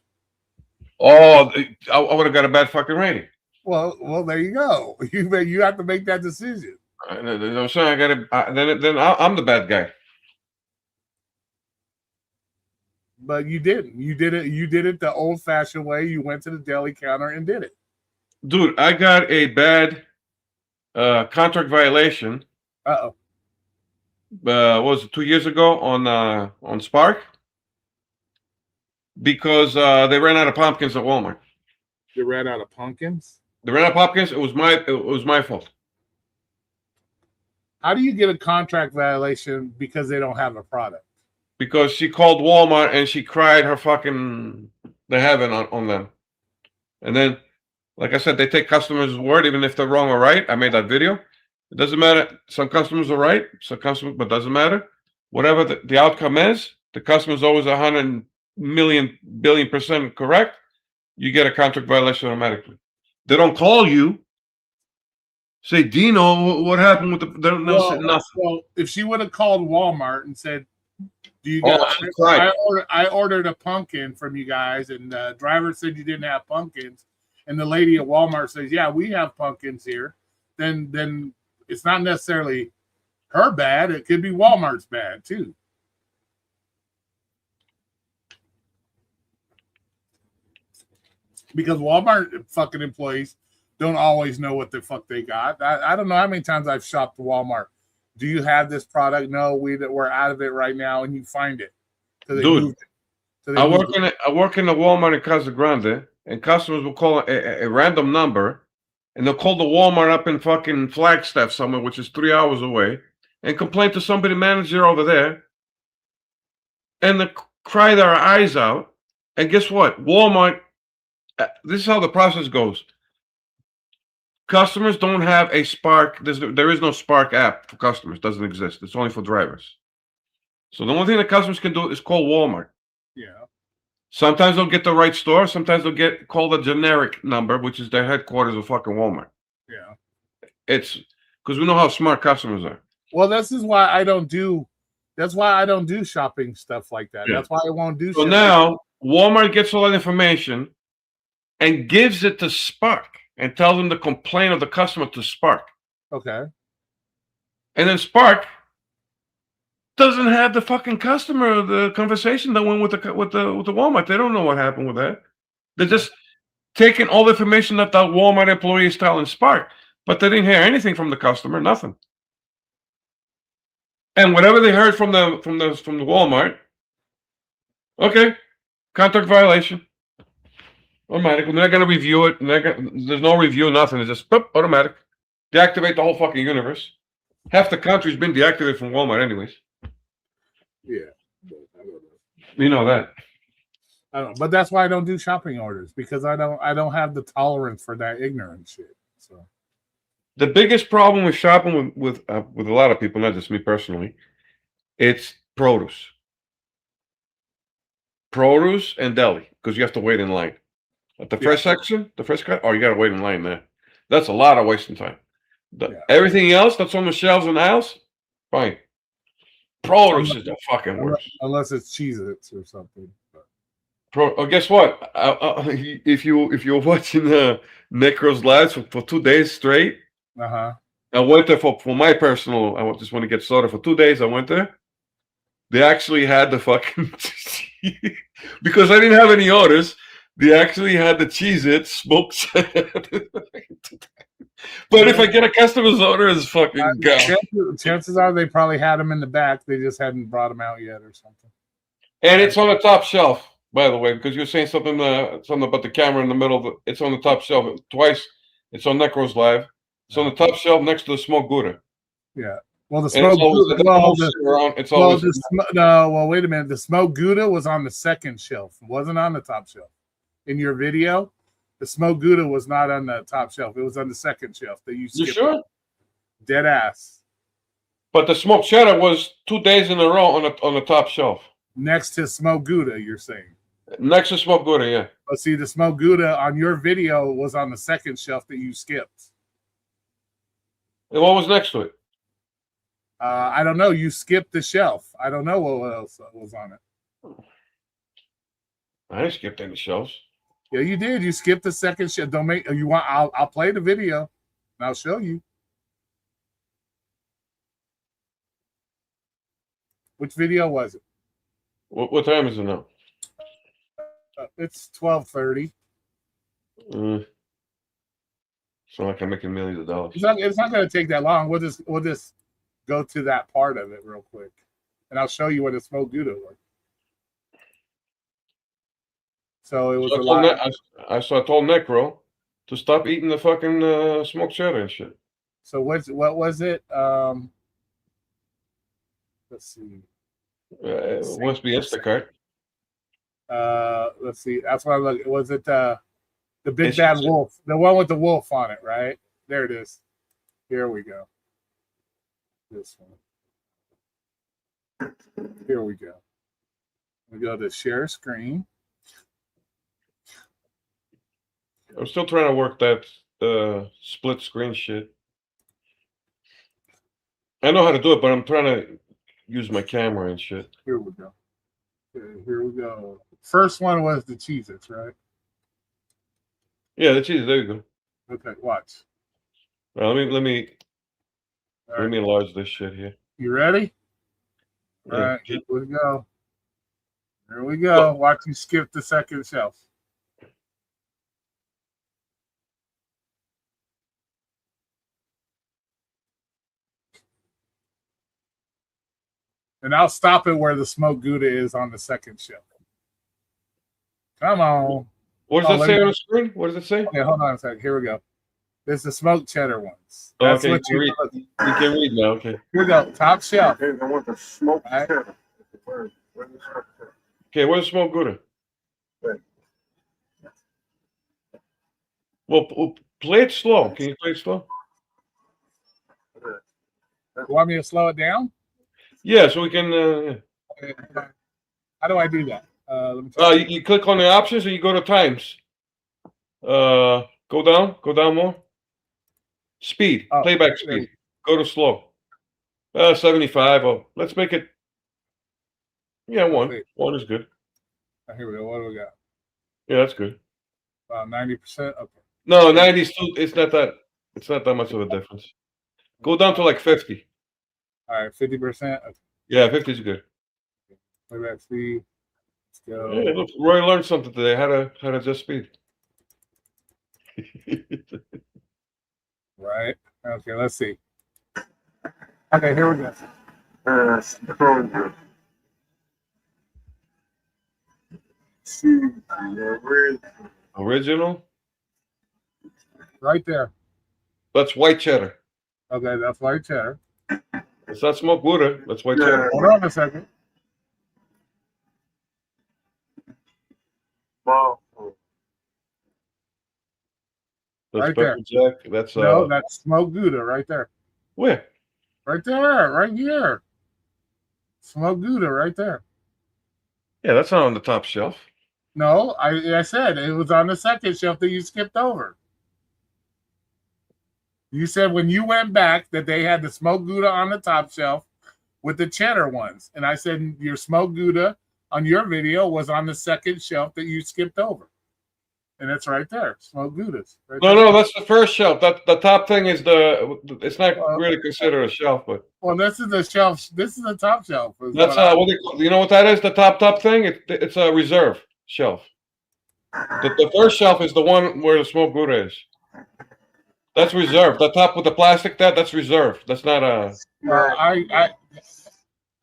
S3: Oh, I would have got a bad fucking rating.
S1: Well, there you go. You have to make that decision.
S3: I'm saying then I'm the bad guy.
S1: But you didn't. You did it the old-fashioned way. You went to the deli counter and did it.
S3: Dude, I got a bad contract violation.
S1: Uh-oh.
S3: What was it, 2 years ago on Spark? Because they ran out of pumpkins at Walmart.
S1: They ran out of pumpkins?
S3: They ran out of pumpkins. It was my fault.
S1: How do you get a contract violation because they don't have a product?
S3: Because she called Walmart and she cried her fucking the heaven on them. And then, like I said, they take customers' word even if they're wrong or right. I made that video. It doesn't matter. Some customers are right, some customers, but doesn't matter. Whatever the outcome is, the customer's always 100 million billion % correct. You get a contract violation automatically. They don't call you. Say, Dino, what happened with the? Nothing.
S1: Well, if she would have called Walmart and said, "Do you guys? I ordered a pumpkin from you guys, and the driver said you didn't have pumpkins," and the lady at Walmart says, "Yeah, we have pumpkins here," then it's not necessarily her bad. It could be Walmart's bad too. Because Walmart fucking employees don't always know what the fuck they got. I don't know how many times I've shopped Walmart. Do you have this product? No, we're out of it right now, and you find it.
S3: Dude, I work in the Walmart in Casa Grande, and customers will call a random number, and they'll call the Walmart up in fucking Flagstaff somewhere, which is 3 hours away, and complain to somebody manager over there, and they cry their eyes out. And guess what? Walmart. This is how the process goes. Customers don't have a Spark. There is no Spark app for customers. It doesn't exist. It's only for drivers. So the only thing that customers can do is call Walmart.
S1: Yeah.
S3: Sometimes they'll get the right store. Sometimes they'll call the generic number, which is their headquarters of fucking Walmart.
S1: Yeah.
S3: It's because we know how smart customers are.
S1: Well, this is why I don't do. That's why I don't do shopping stuff like that. Yeah. That's why I won't do.
S3: So now Walmart gets all that information and gives it to Spark and tells them to complain of the customer to Spark.
S1: Okay.
S3: And then Spark doesn't have the fucking customer, the conversation that went with the Walmart. They don't know what happened with that. They just taking all the information that the Walmart employee is telling Spark, but they didn't hear anything from the customer, nothing. And whatever they heard from the Walmart, okay, contract violation, automatic. They're not going to review it. There's no review, nothing. It's just boop, automatic. Deactivate the whole fucking universe. Half the country's been deactivated from Walmart, anyways.
S1: Yeah, but I don't know.
S3: You know that.
S1: I don't, but that's why I don't do shopping orders, because I don't have the tolerance for that ignorant shit. So
S3: The biggest problem with shopping with a lot of people, not just me personally, it's produce and deli, because you have to wait in line at the fresh section, the fresh cut. Oh, you got to wait in line there. That's a lot of wasting time. Everything else that's on the shelves in the house, fine. Produce is the fucking worst.
S1: Unless it's Cheez-Its or something.
S3: Guess what? If you're watching Necro's lives for 2 days straight, I went there for my personal. I just want to get started for 2 days. I went there. They actually had the fucking because I didn't have any orders. They actually had the Cheez-It smoked. But if I get a customer's order, it's fucking
S1: chances are they probably had them in the back. They just hadn't brought them out yet or something.
S3: And it's on the top shelf, by the way, because you're saying something about the camera in the middle. It's on the top shelf twice. It's on Necro's live. It's on the top shelf next to the smoked Gouda.
S1: Yeah. Well, the smoked Gouda. Well, wait a minute. The smoked Gouda was on the second shelf. It wasn't on the top shelf. In your video, the smoked Gouda was not on the top shelf. It was on the second shelf that you skipped. You sure? Dead ass.
S3: But the smoked cheddar was 2 days in a row on the top shelf.
S1: Next to smoked Gouda, you're saying?
S3: Next to smoked Gouda, yeah.
S1: But see, the smoked Gouda on your video was on the second shelf that you skipped.
S3: And what was next to it?
S1: I don't know. You skipped the shelf. I don't know what else was on it.
S3: I didn't skip any shelves.
S1: Yeah, you did. You skipped the second shelf. Don't make you want. I'll play the video and I'll show you. Which video was it?
S3: What time is it now?
S1: It's 12:30.
S3: So like I'm making millions of dollars.
S1: It's not going to take that long. We'll just go to that part of it real quick, and I'll show you what a smoked Gouda was. So it was a lot.
S3: I told Necro to stop eating the fucking smoked cheddar and shit.
S1: So what was it? Let's see.
S3: It must be Instacart.
S1: Let's see. That's what I look. Was it the big bad wolf? The one with the wolf on it, right? There it is. Here we go. This one. Here we go. We go to share screen.
S3: I'm still trying to work that split screen shit. I know how to do it, but I'm trying to use my camera and shit.
S1: Here we go. Okay, here we go. First one was the Cheez-Its, right?
S3: Yeah, the Cheez-Its. There you go.
S1: Okay, watch.
S3: Well, let me enlarge this shit here.
S1: You ready? All right, here we go. Here we go. Watch you skip the second shelf. And I'll stop it where the smoked Gouda is on the second shelf. Come on.
S3: What does that say on the screen? What does it say?
S1: Okay, hold on a second. Here we go. There's the smoked cheddar ones.
S3: That's okay, what you can read now. Okay.
S1: Here we go. Top shelf.
S4: I want the smoked cheddar.
S3: Okay, where's the smoked Gouda? Well, play it slow. Can you play it slow?
S1: You want me to slow it down?
S3: Yeah, so we can.
S1: Okay. How do I do that?
S3: You click on the options and you go to times. Go down more. Speed, playback speed. Go to slow. 75. Oh, let's make it. Yeah, one. Wait. One is good.
S1: Here we go. What do we got?
S3: Yeah, that's good.
S1: 90%. Okay.
S3: No, 90 is still. It's not that. It's not that much of a difference. Go down to like 50.
S1: All right, 50%. Okay.
S3: Yeah, 50 is good.
S1: Playback speed. Let's go.
S3: Yeah, look, Roy learned something today. How to adjust speed.
S1: Right. Okay, let's see. Okay, here we go.
S4: Stronger.
S3: Original.
S1: Right there.
S3: That's white cheddar.
S1: Okay, that's white cheddar.
S3: It's not smoked Gouda. That's white cheddar.
S1: Hold on a second.
S3: That's
S1: Right
S3: pepper
S1: there.
S3: jack. That's
S1: No, that's smoked Gouda right there.
S3: where?
S1: Right there. Right here. Smoked Gouda right there.
S3: Yeah, that's not on the top shelf.
S1: No, I said it was on the second shelf that you skipped over. You said when you went back that they had the smoked Gouda on the top shelf with the cheddar ones. And I said your smoked Gouda on your video was on the second shelf that you skipped over. And it's right there. Smoked Goudas. Right
S3: No,
S1: there.
S3: no, that's the first shelf. That the top thing is the. It's not really considered a shelf, but
S1: Well, this is the shelf. This is the top shelf.
S3: that's what they call, you know what that is? The top thing. It's a reserve shelf. The first shelf is the one where the smoked Gouda is. That's reserved. The top with the plastic that's reserved. That's not a.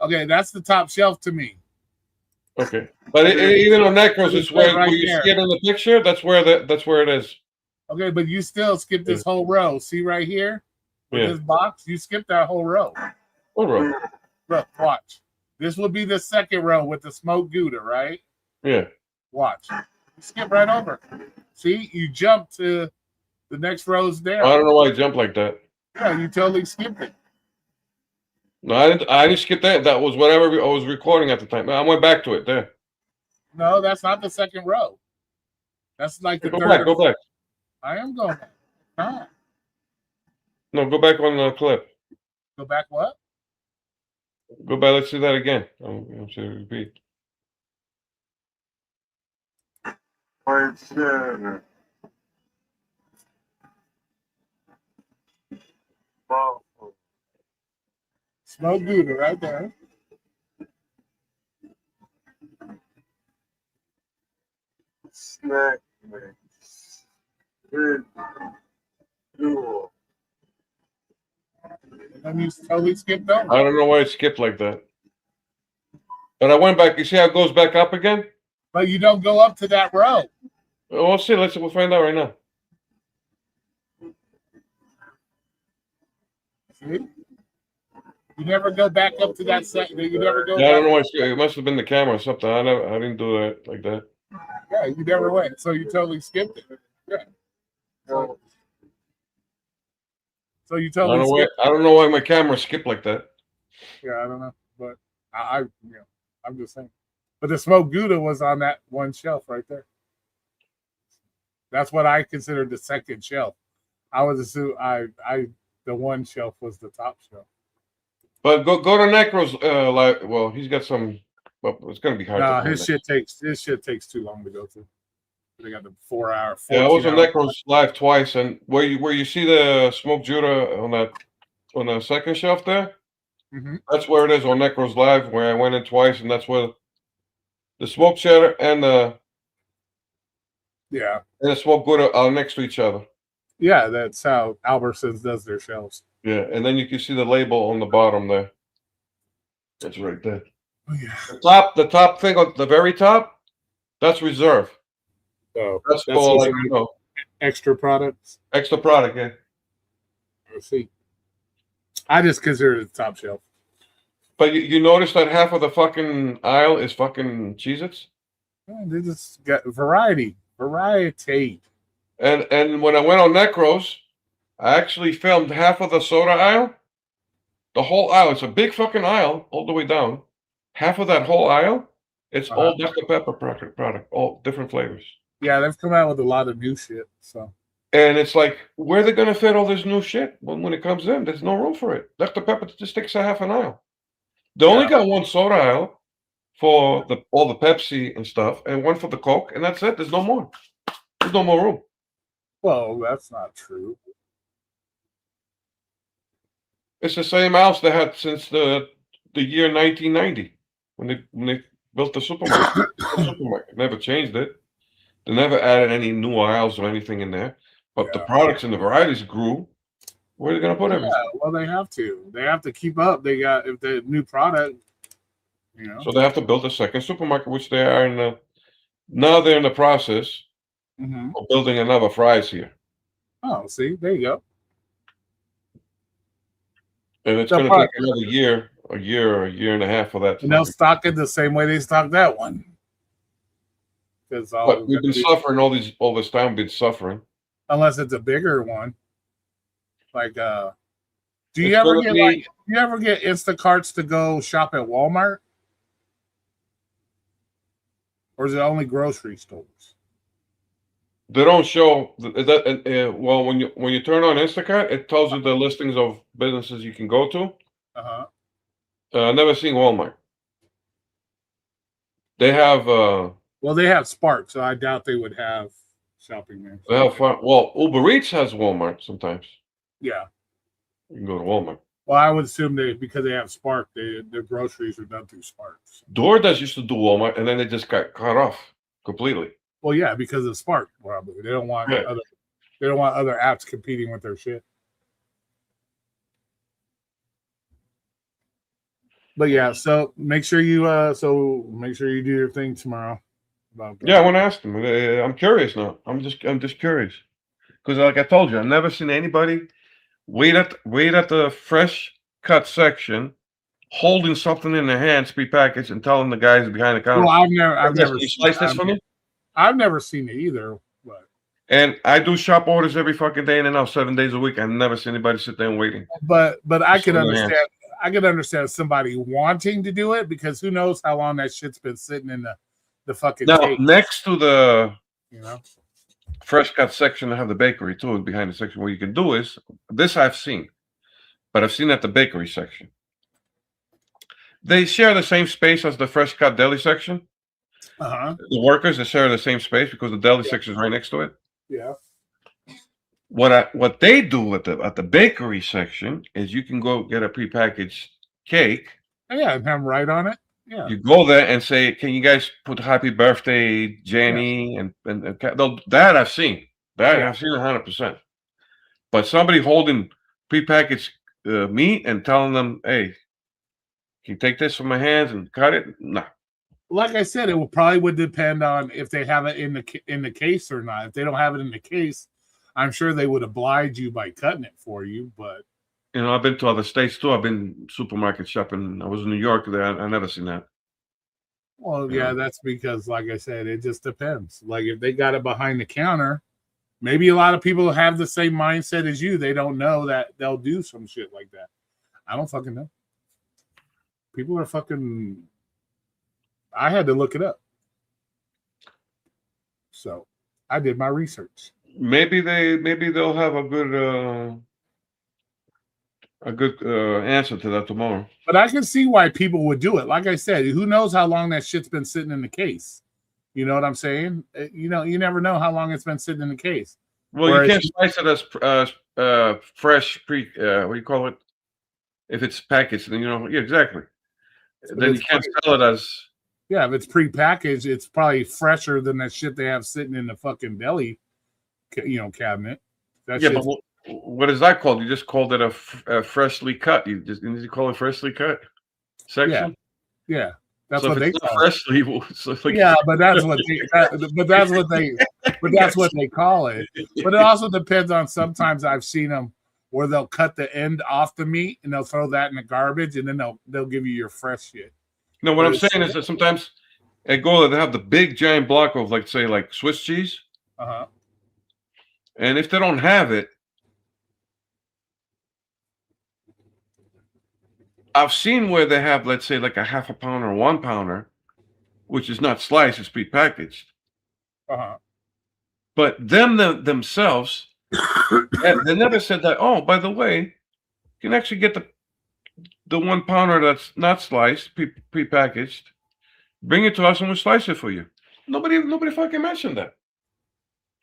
S1: Okay, that's the top shelf to me.
S3: Okay, but even on Necros, it's where
S1: right
S3: you
S1: there.
S3: see it in the picture. That's where it is.
S1: Okay, but you still skipped this whole row. See right here with this box? You skipped that whole row.
S3: What row?
S1: Look, watch. This will be the second row with the smoked Gouda, right?
S3: Yeah.
S1: Watch. You skip right over. See, you jump to the next row's there.
S3: I don't know why I jumped like that.
S1: Yeah, you totally skipped it.
S3: No, I didn't skip that. That was whatever I was recording at the time. I went back to it there.
S1: No, that's not the second row. That's like the
S3: Go
S1: third.
S3: back. Go back.
S1: I am going back. Huh?
S3: No, go back on the clip.
S1: Go back what?
S3: Go back. Let's do that again. I'm sure repeat.
S1: Smoked Gouda right there.
S4: Snack mix. Good. Dual.
S1: And you totally skipped over.
S3: I don't know why it skipped like that. But I went back. You see how it goes back up again?
S1: But you don't go up to that row.
S3: We'll see. We'll find out right now.
S1: See? You never go back up to that set. You never go.
S3: Yeah, I don't
S1: back.
S3: know why it must have been the camera or something. I didn't do that like that.
S1: Yeah, you never went. So you totally skipped it. Yeah. So you totally skipped.
S3: I don't know why my camera skipped like that.
S1: Yeah, I don't know, but I'm just saying. But the smoked Gouda was on that one shelf right there. That's what I considered the second shelf. I was assuming the one shelf was the top shelf.
S3: But go to Necro's. Well, he's got some. Well, it's gonna be hard.
S1: No,
S3: to
S1: his shit takes too long to go through. They got the 4 hour.
S3: Yeah, I was on Necro's live twice, and where you see the smoked Gouda on the second shelf there.
S1: Mm-hmm.
S3: That's where it is on Necro's live, where I went in twice, and that's where the smoked cheddar and the smoked Gouda are next to each other.
S1: Yeah, that's how Albertsons does their shelves.
S3: Yeah, and then you can see the label on the bottom there. That's right there.
S1: Oh, yeah.
S3: The top thing on the very top, that's reserve.
S1: So
S3: That's for like,
S1: extra products.
S3: extra product, yeah.
S1: Let's see. I just consider it the top shelf.
S3: But you notice that half of the fucking aisle is fucking Cheez-Its?
S1: Yeah, they just got variety.
S3: And when I went on Necros, I actually filmed half of the soda aisle. The whole aisle. It's a big fucking aisle all the way down. Half of that whole aisle, it's all Dr. Pepper product, all different flavors.
S1: Yeah, they've come out with a lot of new shit. So.
S3: And it's like, where are they going to fit all this new shit? When it comes in, there's no room for it. Dr. Pepper just takes a half an aisle. They only got one soda aisle for all the Pepsi and stuff, and one for the Coke, and that's it. There's no more. There's no more room.
S1: Well, that's not true.
S3: It's the same house they had since the year 1990 when they built the supermarket. Never changed it. They never added any new aisles or anything in there. But the
S1: Yeah.
S3: products and the varieties grew. Where are they going to put
S1: Yeah,
S3: everything?
S1: well, they have to. They have to keep up. They got if the new product, you know.
S3: So they have to build a second supermarket, which they are in the. Now they're in the process
S1: Mm-hmm.
S3: of building another Fry's here,
S1: Oh, see, there you go.
S3: and it's
S1: They'll
S3: going to take
S1: probably,
S3: another year, a year and a half for that. To
S1: and they'll
S3: fucking-
S1: stock it the same way they stock that one. Because
S3: But we've been suffering all this time. We've been suffering.
S1: unless it's a bigger one. Like, do you
S3: It's
S1: ever
S3: gonna
S1: get
S3: be-
S1: like you ever get Instacarts to go shop at Walmart, or is it only grocery stores?
S3: They don't show that. Well, when you turn on Instacart, it tells you the listings of businesses you can go to.
S1: Uh-huh.
S3: I've never seen Walmart. They have
S1: Well, they have Spark, so I doubt they would have shopping there.
S3: well, Uber Eats has Walmart sometimes.
S1: Yeah.
S3: You can go to Walmart.
S1: Well, I would assume because they have Spark, their groceries are done through Spark. So.
S3: DoorDash used to do Walmart, and then they just got cut off completely.
S1: Well, yeah, because of Spark, probably. They don't want
S3: Yeah.
S1: other apps competing with their shit. But yeah, so make sure you do your thing tomorrow. About that.
S3: Yeah, I want to ask them. I'm curious now. I'm just curious because, like I told you, I've never seen anybody wait at the fresh cut section, holding something in their hands, prepackaged, and telling the guys behind the counter,
S1: Well, I've never
S3: "Can you slice this for me?"
S1: I've never seen it either. But
S3: And I do shop orders every fucking day in and out, 7 days a week. I've never seen anybody sit there and waiting.
S1: I
S3: Just
S1: can
S3: in their hands.
S1: understand. I can understand somebody wanting to do it because who knows how long that shit's been sitting in the fucking
S3: Now,
S1: cake,
S3: next to the
S1: you know.
S3: fresh cut section, I have the bakery too. Behind the section, what you can do is this I've seen, but I've seen at the bakery section. They share the same space as the fresh cut deli section.
S1: Uh-huh.
S3: The workers they share the same space because the deli section is right next to it.
S1: Yeah.
S3: What they do at the bakery section is you can go get a prepackaged cake.
S1: Yeah, and have them right on it. Yeah.
S3: You go there and say, "Can you guys put happy birthday, Jenny?" And that I've seen. That
S1: Yeah.
S3: I've seen 100%. But somebody holding prepackaged meat and telling them, "Hey, can you take this from my hands and cut it?" Nah.
S1: Like I said, it probably would depend on if they have it in the case or not. If they don't have it in the case, I'm sure they would oblige you by cutting it for you. But
S3: I've been to other states too. I've been supermarket shopping. I was in New York. There, I never seen that.
S1: well,
S3: Yeah.
S1: yeah, that's because, like I said, it just depends. Like if they got it behind the counter, maybe a lot of people have the same mindset as you. They don't know that they'll do some shit like that. I don't fucking know. People are fucking. I had to look it up, so I did my research.
S3: Maybe they'll have a good answer to that tomorrow.
S1: But I can see why people would do it. Like I said, who knows how long that shit's been sitting in the case? You know what I'm saying? You never know how long it's been sitting in the case.
S3: Well,
S1: Whereas
S3: you can't slice it as fresh what do you call it? If it's packaged, then yeah, exactly. Then you can't sell it as.
S1: Yeah, if it's prepackaged, it's probably fresher than that shit they have sitting in the fucking deli, cabinet. That
S3: Yeah,
S1: shit's-
S3: but what is that called? You just called it a freshly cut. You need to call it freshly cut section.
S1: yeah, that's
S3: So
S1: what
S3: if
S1: they
S3: it's not
S1: call it.
S3: freshly. So like,
S1: Yeah, but that's what they call it. But it also depends on. Sometimes I've seen them where they'll cut the end off the meat and they'll throw that in the garbage and then they'll give you your fresh shit.
S3: No, what I'm
S1: But
S3: saying is that sometimes at Gola they have the big giant block of like Swiss cheese,
S1: Uh-huh.
S3: and if they don't have it, I've seen where they have, let's say, like a half a pounder or 1 pounder, which is not sliced, it's prepackaged.
S1: Uh-huh.
S3: But themselves, they never said that. Oh, by the way, you can actually get the 1 pounder that's not sliced, prepackaged. Bring it to us and we'll slice it for you. Nobody fucking mentioned that.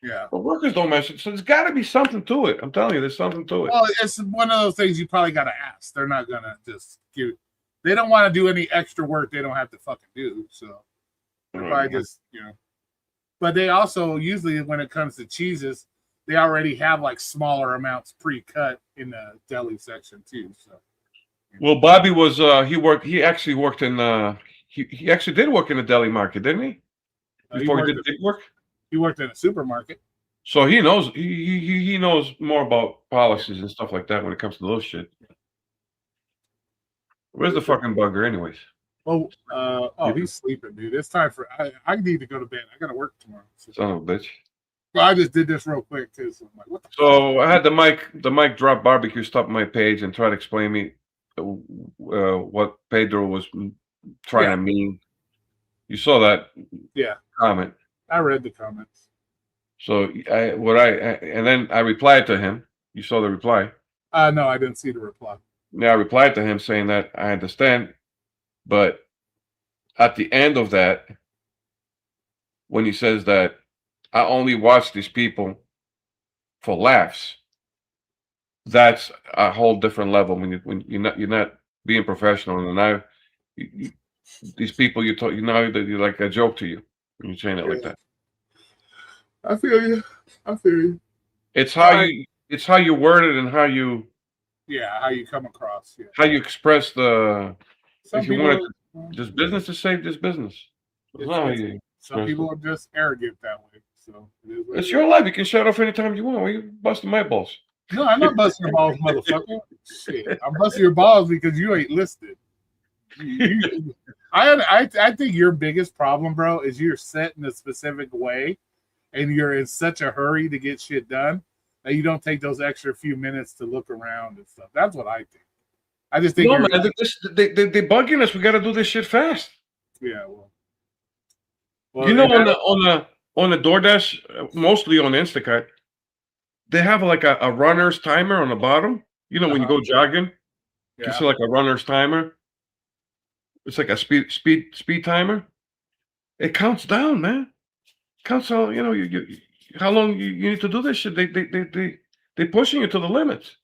S1: Yeah.
S3: The workers don't mention it. So there's got to be something to it. I'm telling you, there's something to it.
S1: Well, it's one of those things you probably got to ask. They're not going to just give. They don't want to do any extra work they don't have to fucking do. So they probably just, But they also usually, when it comes to cheeses, they already have like smaller amounts pre-cut in the deli section too. So.
S3: Well, Bobby was he actually worked in he actually did work in the deli market, didn't he? Before he did big work.
S1: He worked in a supermarket.
S3: So he knows he knows more about policies and stuff like that when it comes to those shit. Where's the fucking bugger, anyways?
S1: Oh, he's sleeping, dude. It's time for I need to go to bed. I gotta work tomorrow.
S3: Son of a bitch.
S1: Well, I just did this real quick too. So I'm like, what the
S3: So I had the Mike drop barbecue stuff on my page and try to explain me what Pedro was trying to mean. You saw that comment.
S1: I read the comments.
S3: So and then I replied to him. You saw the reply.
S1: No, I didn't see the reply.
S3: Yeah, I replied to him saying that I understand, but at the end of that, when he says that I only watch these people for laughs, that's a whole different level. When you're not being professional, and these people that you're like a joke to you when you're saying it like that.
S1: I feel you.
S3: It's how you word it and how you
S1: come across. Yeah.
S3: How you express the.
S1: Some
S3: if you want just business to say just business.
S1: Some people are just arrogant that way. So
S3: it's your life. You can shut off anytime you want. Why are you busting my balls?
S1: No, I'm not busting your balls, motherfucker. Shit, I'm busting your balls because you ain't listed. I think your biggest problem, bro, is you're set in a specific way, and you're in such a hurry to get shit done that you don't take those extra few minutes to look around and stuff. That's what I think. I just think
S3: no, man. They bugging us. We got to do this shit fast.
S1: Yeah.
S3: Well, you know, on the DoorDash, mostly on Instacart, they have like a runner's timer on the bottom. You know, when you go jogging, you can see like a runner's timer. It's like a speed timer. It counts down, man. Counts all. You know, you how long you need to do this shit. They pushing you to the limits.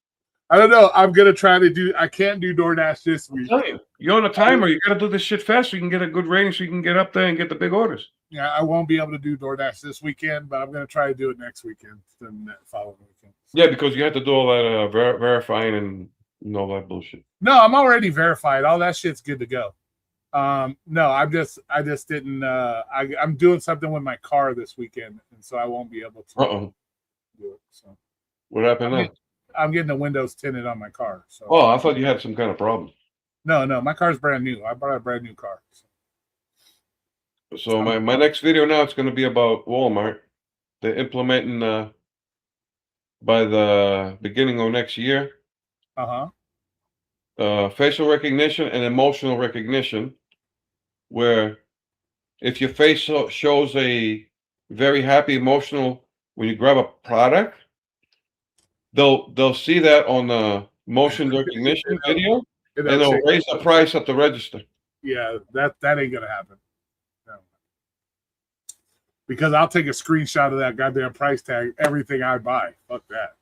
S1: I don't know. I'm gonna try to do. I can't do DoorDash this week.
S3: You're on a timer. You got to do this shit fast so you can get a good rating, so you can get up there and get the big orders.
S1: Yeah, I won't be able to do DoorDash this weekend, but I'm gonna try to do it next weekend, then that following weekend.
S3: Yeah, because you have to do all that verifying and all that bullshit.
S1: No, I'm already verified. All that shit's good to go. No, I just didn't. I'm doing something with my car this weekend, and so I won't be able to do it. So
S3: what happened now?
S1: I'm getting the windows tinted on my car. So.
S3: Oh, I thought you had some kind of problem.
S1: No, my car's brand new. I bought a brand new car.
S3: So my next video now, it's going to be about Walmart. They're implementing by the beginning of next year. Facial recognition and emotional recognition, where if your face shows a very happy emotional when you grab a product, they'll see that on the motion recognition video, and they'll raise the price at the register.
S1: Yeah, that ain't gonna happen. No. Because I'll take a screenshot of that goddamn price tag, everything I buy. Fuck that.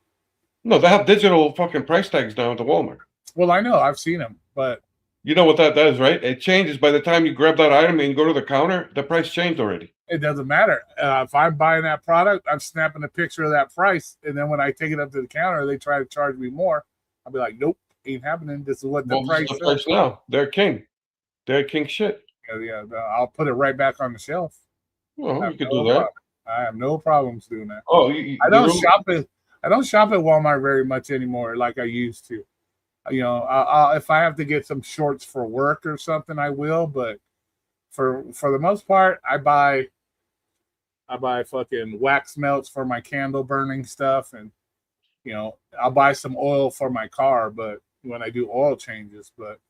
S3: No, they have digital fucking price tags down at the Walmart.
S1: Well, I know, I've seen them, but
S3: you know what that does, right? It changes by the time you grab that item and you go to the counter. The price changed already.
S1: It doesn't matter. If I'm buying that product, I'm snapping a picture of that price, and then when I take it up to the counter, they try to charge me more. I'll be like, "Nope, ain't happening. This is what the price is."
S3: Now they're king. They're king shit.
S1: Yeah, I'll put it right back on the shelf.
S3: Well, you can do that.
S1: I have no problems doing that.
S3: Oh,
S1: I don't shop at Walmart very much anymore, like I used to. You know, I'll if I have to get some shorts for work or something, I will. But for the most part, I buy fucking wax melts for my candle burning stuff, and you know, I'll buy some oil for my car. But when I do oil changes, but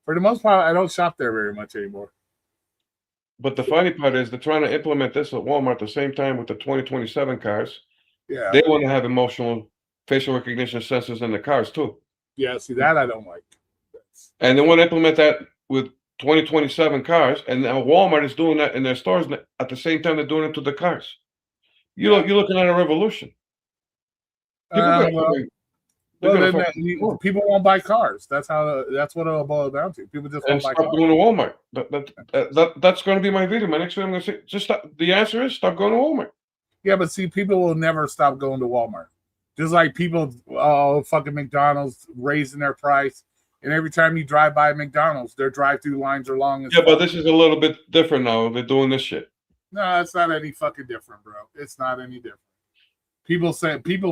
S1: for the most part, I don't shop there very much anymore.
S3: But the funny part is they're trying to implement this at Walmart at the same time with the 2027 cars.
S1: Yeah,
S3: they want to have emotional facial recognition sensors in the cars too.
S1: Yeah, see that I don't like.
S3: And they want to implement that with 2027 cars, and now Walmart is doing that in their stores at the same time they're doing it to the cars. You're looking at a revolution.
S1: People won't buy cars. That's what it'll boil down to. People just won't buy cars.
S3: Stop going to Walmart. That's going to be my video. My next video, I'm going to say, just stop. The answer is stop going to Walmart.
S1: Yeah, but see, people will never stop going to Walmart. Just like people, fucking McDonald's raising their price. And every time you drive by McDonald's, their drive-through lines are long as
S3: Yeah, but
S1: fuck.
S3: this is a little bit different now. They're doing this shit.
S1: No, it's not any fucking different, bro. It's not any different. People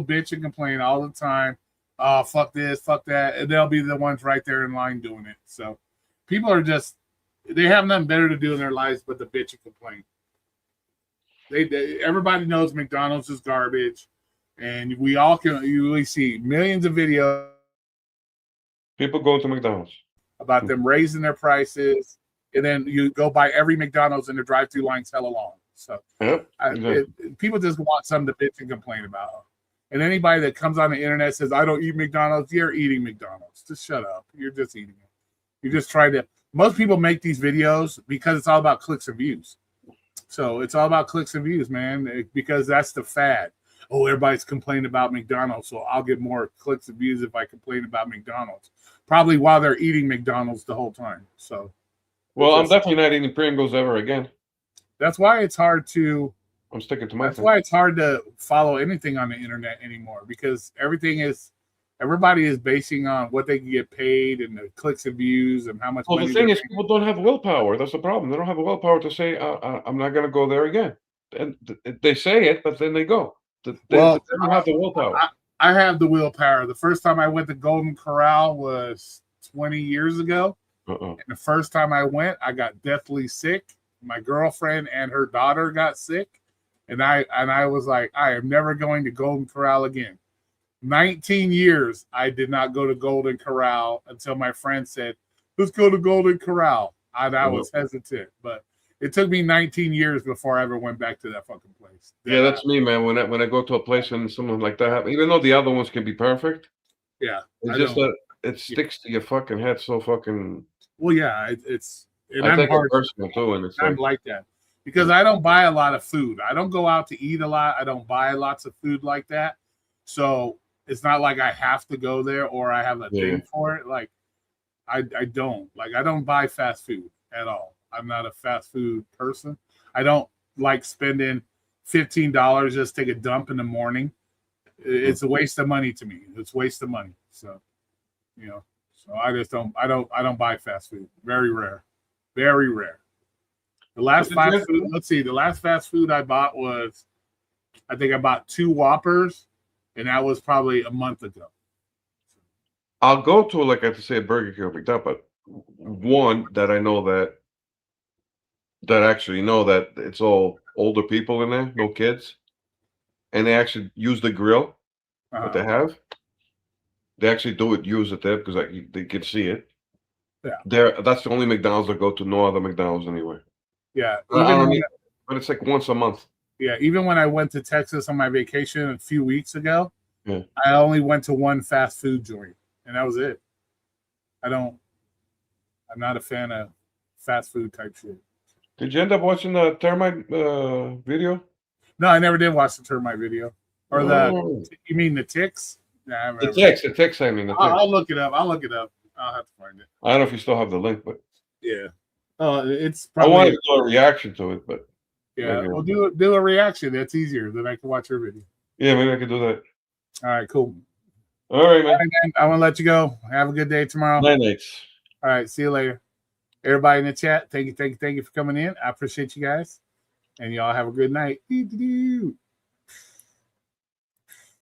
S1: bitch and complain all the time. Oh, fuck this, fuck that. And they'll be the ones right there in line doing it. So people are just, they have nothing better to do in their lives but to bitch and complain. Everybody knows McDonald's is garbage. And we all can, you really see millions of videos
S3: People going to McDonald's.
S1: about them raising their prices. And then you go by every McDonald's and the drive-through line's hella long. So
S3: Yep. Exactly.
S1: people just want something to bitch and complain about. And anybody that comes on the internet says, I don't eat McDonald's, you're eating McDonald's. Just shut up. You're just eating it. You're just trying to. Most people make these videos because it's all about clicks and views. So it's all about clicks and views, man, because that's the fad. Oh, everybody's complaining about McDonald's, so I'll get more clicks and views if I complain about McDonald's. Probably while they're eating McDonald's the whole time. So,
S3: Well, I'm definitely not eating Pringles ever again.
S1: that's why it's hard to.
S3: I'm sticking to my
S1: That's
S3: thing.
S1: why it's hard to follow anything on the internet anymore because everybody is basing on what they can get paid and the clicks and views and how much
S3: Well,
S1: money.
S3: the thing
S1: they're
S3: is, people don't have willpower. That's the problem. They don't have the willpower to say, I'm not going to go there again. And they say it, but then they go. They don't have the willpower.
S1: I have the willpower. The first time I went to Golden Corral was 20 years ago. And the first time I went, I got deathly sick. My girlfriend and her daughter got sick. And I was like, I am never going to Golden Corral again. 19 years, I did not go to Golden Corral until my friend said, let's go to Golden Corral. I was hesitant, but it took me 19 years before I ever went back to that fucking place.
S3: Yeah, that's me, man. When I go to a place and something like that happens, even though the other ones can be perfect,
S1: yeah,
S3: it's just that it sticks to your fucking head so fucking.
S1: Well, yeah, it's. And
S3: I
S1: I'm
S3: take
S1: hard,
S3: it personal too, and it's
S1: I'm like that because I don't buy a lot of food. I don't go out to eat a lot. I don't buy lots of food like that. So it's not like I have to go there or I have a thing for it. Like I don't buy fast food at all. I'm not a fast food person. I don't like spending $15 just to take a dump in the morning. It's a waste of money to me. It's a waste of money. So, so I just don't buy fast food. Very rare. Very rare. The last fast food I bought was, I think I bought 2 Whoppers, and that was probably a month ago.
S3: I'll go to, like I have to say, a Burger King or McDonald's, but one that I know that actually know that it's all older people in there, no kids, and they actually use the grill that they have. They actually use it there because they can see it. Yeah, that's the only McDonald's I go to. No other McDonald's anywhere.
S1: Yeah,
S3: but it's like once a month.
S1: Yeah, even when I went to Texas on my vacation a few weeks ago,
S3: I
S1: only went to one fast food joint, and that was it. I'm not a fan of fast food type shit.
S3: Did you end up watching the termite video?
S1: No, I never did watch the termite video. Or you mean the ticks? Nah,
S3: the ticks. I mean, the ticks.
S1: I'll look it up. I'll have to find it.
S3: I don't know if you still have the link, but
S1: yeah. Oh, it's probably.
S3: I wanted to do a reaction to it, but
S1: yeah, we'll do a reaction. That's easier than I can watch your video.
S3: Yeah, maybe I could do that.
S1: All right, cool.
S3: All right, man.
S1: All right, man. I want to let you go. Have a good day tomorrow.
S3: Night.
S1: All right, see you later. Everybody in the chat, thank you for coming in. I appreciate you guys. And y'all have a good night.